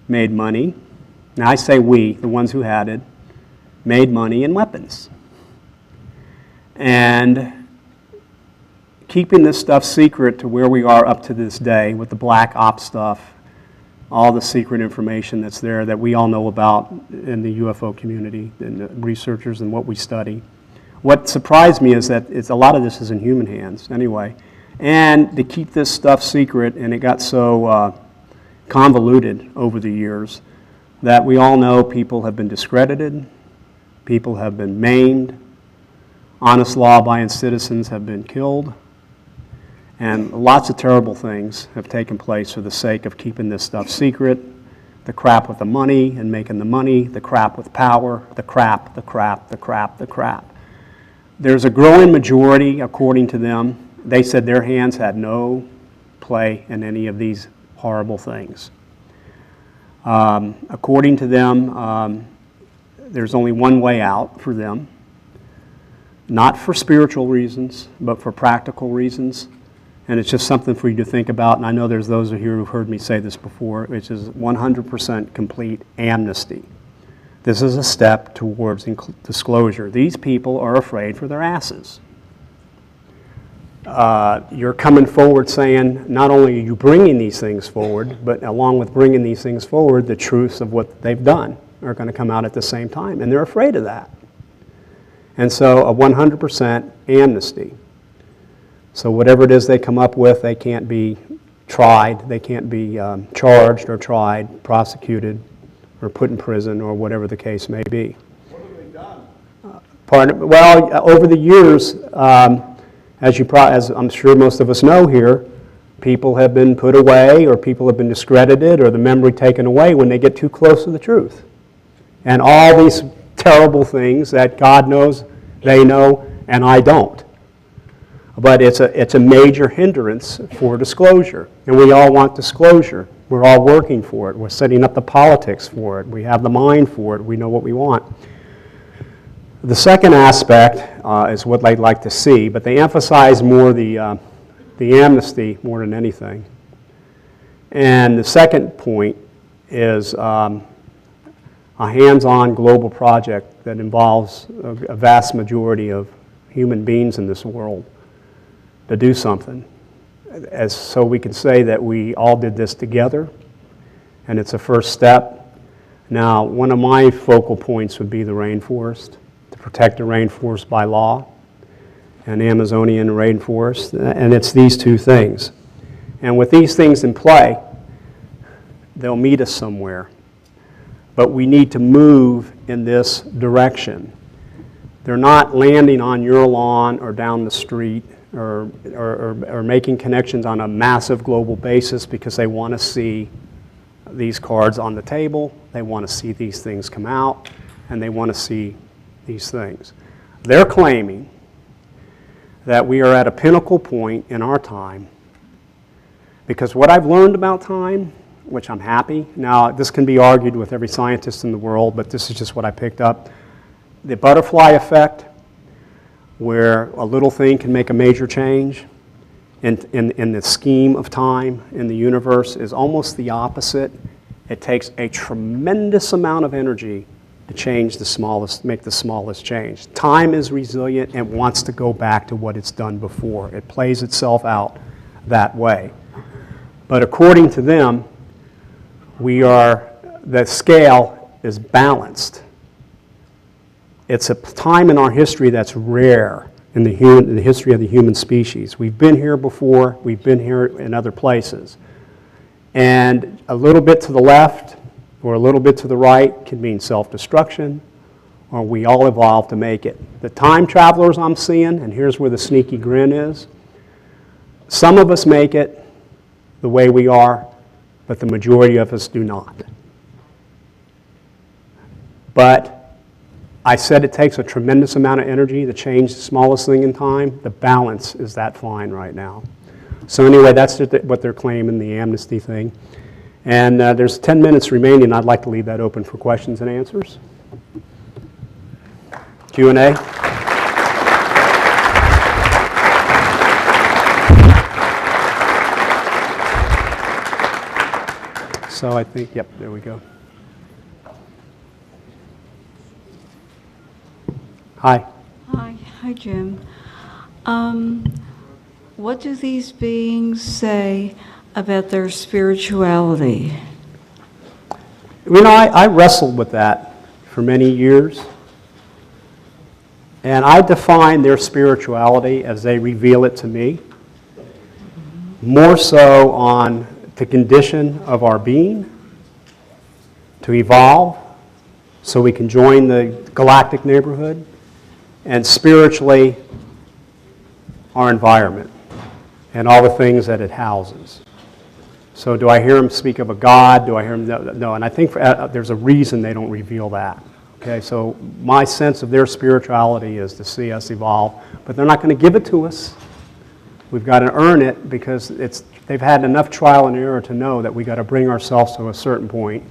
made money. Now I say we, the ones who had it, made money in weapons. And keeping this stuff secret to where we are up to this day with the black ops stuff, all the secret information that's there that we all know about in the UFO community and the researchers and what we study. What surprised me is that a lot of this is in human hands anyway. And to keep this stuff secret, and it got so convoluted over the years that we all know people have been discredited, people have been maimed, honest law-abiding citizens have been killed, and lots of terrible things have taken place for the sake of keeping this stuff secret. The crap with the money and making the money, the crap with power, the crap, the crap, the crap, the crap. There's a growing majority, according to them, they said their hands had no play in any of these horrible things. According to them, there's only one way out for them, not for spiritual reasons, but for practical reasons. And it's just something for you to think about, and I know there's those of you who've heard me say this before, which is 100% complete amnesty. This is a step towards disclosure. These people are afraid for their asses. You're coming forward saying, not only are you bringing these things forward, but along with bringing these things forward, the truths of what they've done are going to come out at the same time, and they're afraid of that. And so a 100% amnesty. So whatever it is they come up with, they can't be tried, they can't be charged or tried, prosecuted, or put in prison, or whatever the case may be. What have they done? Well, over the years, as I'm sure most of us know here, people have been put away, or people have been discredited, or the memory taken away when they get too close to the truth. And all these terrible things that God knows, they know, and I don't. But it's a major hindrance for disclosure. And we all want disclosure. We're all working for it. We're setting up the politics for it. We have the mind for it. We know what we want. The second aspect is what they'd like to see, but they emphasize more the amnesty more than anything. And the second point is a hands-on global project that involves a vast majority of human beings in this world to do something, so we can say that we all did this together, and it's a first step. Now, one of my focal points would be the rainforest, to protect the rainforest by law, and Amazonian rainforest, and it's these two things. And with these things in play, they'll meet us somewhere, but we need to move in this direction. They're not landing on your lawn or down the street, or making connections on a massive global basis because they want to see these cards on the table, they want to see these things come out, and they want to see these things. They're claiming that we are at a pinnacle point in our time, because what I've learned about time, which I'm happy, now this can be argued with every scientist in the world, but this is just what I picked up. The butterfly effect, where a little thing can make a major change in the scheme of time in the universe, is almost the opposite. It takes a tremendous amount of energy to change make the smallest change. Time is resilient and wants to go back to what it's done before. It plays itself out that way. But according to them, the scale is balanced. It's a time in our history that's rare in the history of the human species. We've been here before, we've been here in other places. And a little bit to the left or a little bit to the right can mean self-destruction, or we all evolved to make it. The time travelers I'm seeing, and here's where the sneaky grin is, some of us make it, the way we are, but the majority of us do not. But I said it takes a tremendous amount of energy to change the smallest thing in time. The balance is that fine right now. So anyway, that's what they're claiming, the Amnesty thing. And there's 10 minutes remaining. I'd like to leave that open for questions and answers. Q&A? So I think, yep, there we go. Hi. Hi, Jim. What do these beings say about their spirituality? You know, I wrestled with that for many years. And I define their spirituality as they reveal it to me, more so on the condition of our being, to evolve so we can join the galactic neighborhood, and spiritually, our environment and all the things that it houses. So do I hear them speak of a God? Do I hear them? No. And I think there's a reason they don't reveal that. Okay, so my sense of their spirituality is to see us evolve, but they're not going to give it to us. We've got to earn it because they've had enough trial and error to know that we've got to bring ourselves to a certain point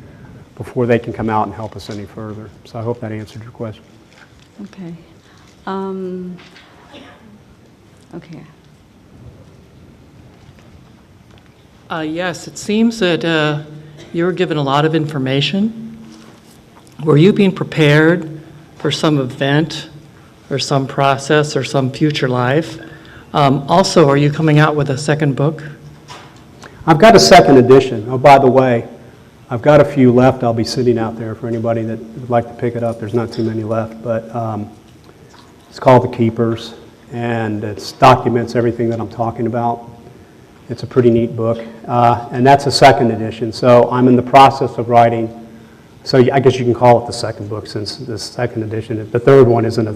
before they can come out and help us any further. So I hope that answered your question. Okay. Okay. Yes, it seems that you were given a lot of information. Were you being prepared for some event or some process or some future life? Also, are you coming out with a second book? I've got a second edition. Oh, by the way, I've got a few left. I'll be sitting out there for anybody that would like to pick it up. There's not too many left, but it's called The Keepers, and it documents everything that I'm talking about. It's a pretty neat book, and that's a second edition. So I'm in the process of writing. So I guess you can call it the second book since the second edition. The third one isn't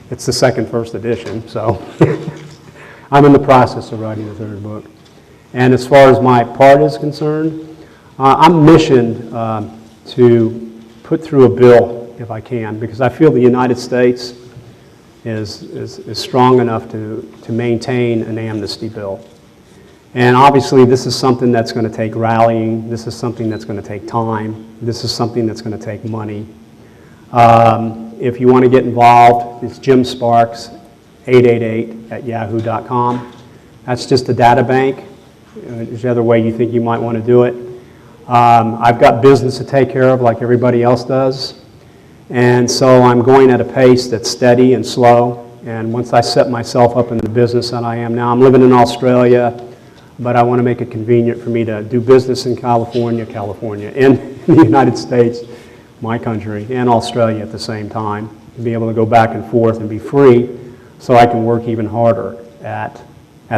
it's the first edition. So I'm in the process of writing the third book. And as far as my part is concerned, I'm missioned to put through a bill if I can, because I feel the United States is strong enough to maintain an amnesty bill. And obviously, this is something that's going to take rallying. This is something that's going to take time. This is something that's going to take money. If you want to get involved, it's Jim Sparks, 888@yahoo.com. That's just a data bank. There's the other way you think you might want to do it. I've got business to take care of like everybody else does. And so I'm going at a pace that's steady and slow. And once I set myself up in the business that I am now, I'm living in Australia, but I want to make it convenient for me to do business in California, in the United States, my country, and Australia at the same time, and be able to go back and forth and be free so I can work even harder at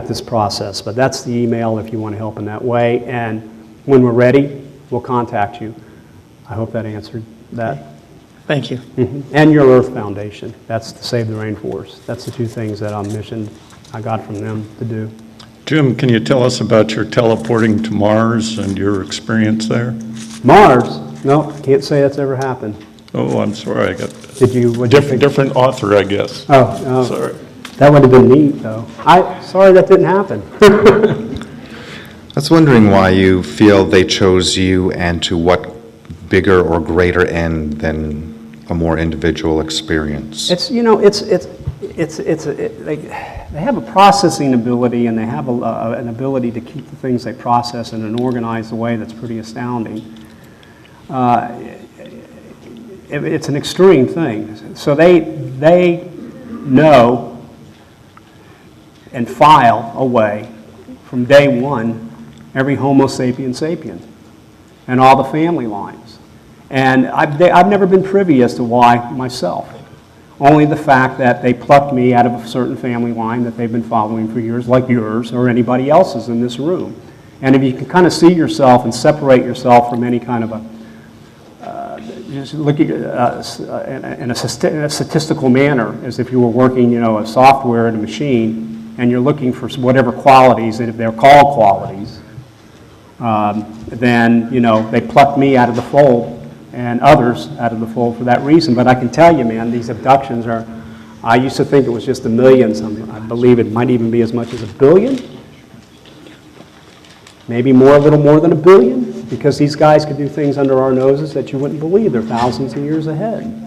this process. But that's the email if you want to help in that way. And when we're ready, we'll contact you. I hope that answered that. Thank you. And your Earth Foundation. That's to save the rainforest. That's the two things that I'm missioned. I got from them to do. Jim, can you tell us about your teleporting to Mars and your experience there? Mars? No, can't say that's ever happened. Oh, I'm sorry, I got Did you? What'd you think? different author, I guess. Oh, Sorry. That would have been neat, though. Sorry that didn't happen. I was wondering why you feel they chose you and to what bigger or greater end than a more individual experience. They have a processing ability, and they have an ability to keep the things they process in an organized way that's pretty astounding. It's an extreme thing. So they know and file away from day one every Homo sapiens sapien and all the family lines. And I've never been privy as to why myself. Only the fact that they plucked me out of a certain family line that they've been following for years, like yours or anybody else's in this room. And if you can kind of see yourself and separate yourself from any kind of just look at in a statistical manner, as if you were working, a software in a machine, and you're looking for whatever qualities, and if they're called qualities, then, you know, they plucked me out of the fold and others out of the fold for that reason. But I can tell you, man, these abductions are, I used to think it was just a million. I believe it might even be as much as 1 billion. Maybe more, a little more than 1 billion, because these guys could do things under our noses that you wouldn't believe. They're thousands of years ahead.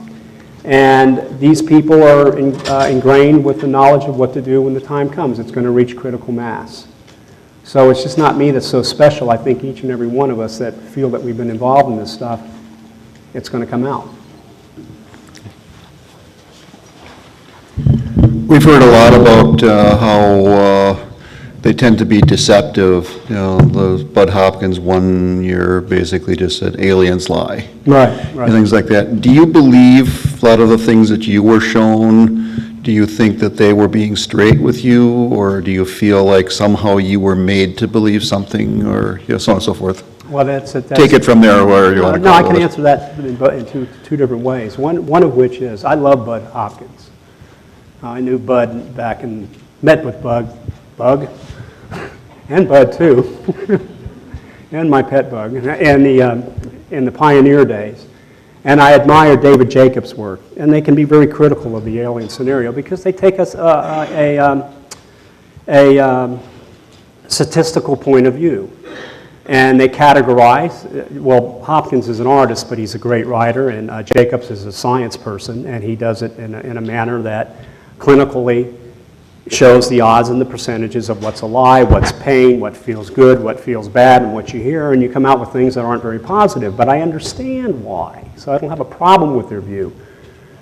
And these people are ingrained with the knowledge of what to do when the time comes. It's going to reach critical mass. So it's just not me that's so special. I think each and every one of us that feel that we've been involved in this stuff, it's going to come out. We've heard a lot about how they tend to be deceptive. You know, those Bud Hopkins 1 year basically just said aliens lie. Right, And things like that. Do you believe a lot of the things that you were shown? Do you think that they were being straight with you, or do you feel like somehow you were made to believe something, or, you know, so on and so forth? Well, that's Take it from there, where you want to go. No, I can answer that in two different ways. One of which is, I love Bud Hopkins. I knew Bud back and met with Bug, and Bud too, and my pet Bug, in the pioneer days. And I admire David Jacobs' work, and they can be very critical of the alien scenario because they take us a statistical point of view. And they categorize, well, Hopkins is an artist, but he's a great writer, and Jacobs is a science person, and he does it in a manner that clinically shows the odds and the percentages of what's a lie, what's pain, what feels good, what feels bad, and what you hear, and you come out with things that aren't very positive. But I understand why, so I don't have a problem with their view.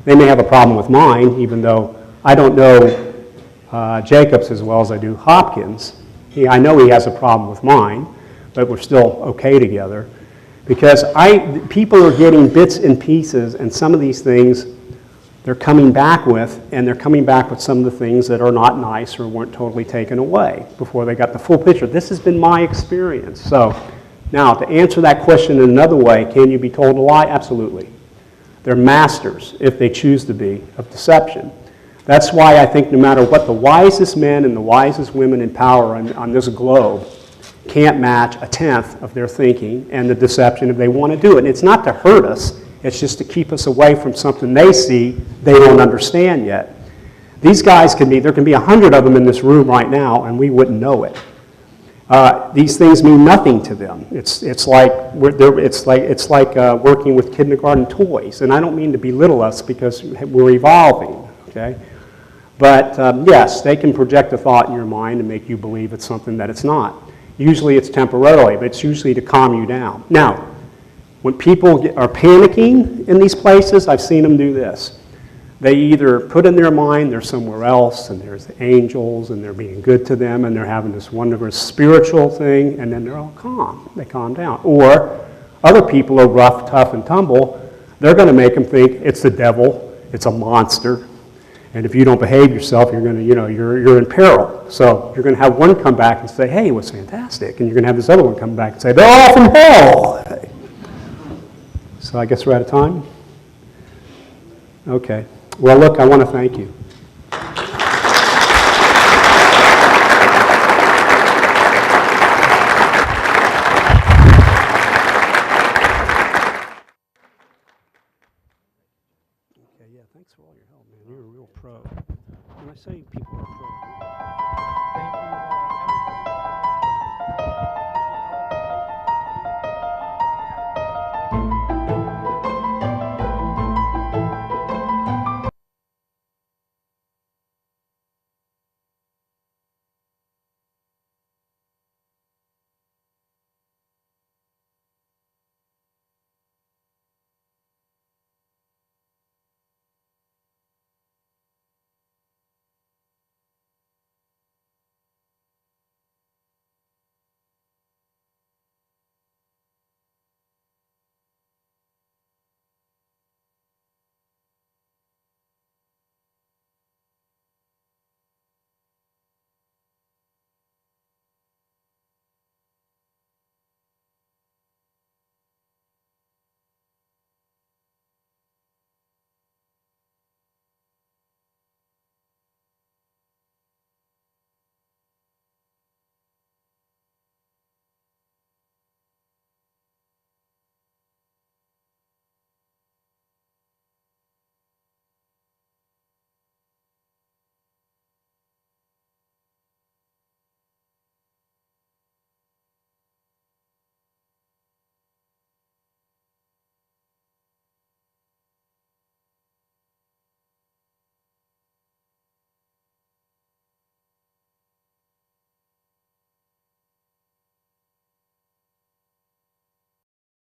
They may have a problem with mine, even though I don't know Jacobs as well as I do Hopkins. I know he has a problem with mine, but we're still okay together. Because people are getting bits and pieces, and some of these things they're coming back with, and they're coming back with some of the things that are not nice or weren't totally taken away before they got the full picture. This has been my experience. So now, to answer that question in another way, can you be told a lie? Absolutely. They're masters, if they choose to be, of deception. That's why I think no matter what, the wisest men and the wisest women in power on this globe can't match a tenth of their thinking and the deception if they want to do it. And it's not to hurt us. It's just to keep us away from something they see they don't understand yet. These guys there can be 100 of them in this room right now, and we wouldn't know it. These things mean nothing to them. It's like working with kindergarten toys, and I don't mean to belittle us because we're evolving. Okay, but yes, they can project a thought in your mind and make you believe it's something that it's not. Usually, it's temporarily, but it's usually to calm you down. Now, when people are panicking in these places, I've seen them do this. They either put in their mind they're somewhere else, and there's angels, and they're being good to them, and they're having this wonderful spiritual thing, and then they're all calm. They calm down. Or other people are rough, tough, and tumble. They're going to make them think it's the devil, it's a monster, and if you don't behave yourself, you're going to, you're in peril. So you're going to have one come back and say, hey, it was fantastic, and you're going to have this other one come back and say, they're all from hell. So I guess we're out of time? Okay. Well, look, I want to thank you. Okay, yeah, thanks for all your help, man. You're a real pro. When I say people are pro,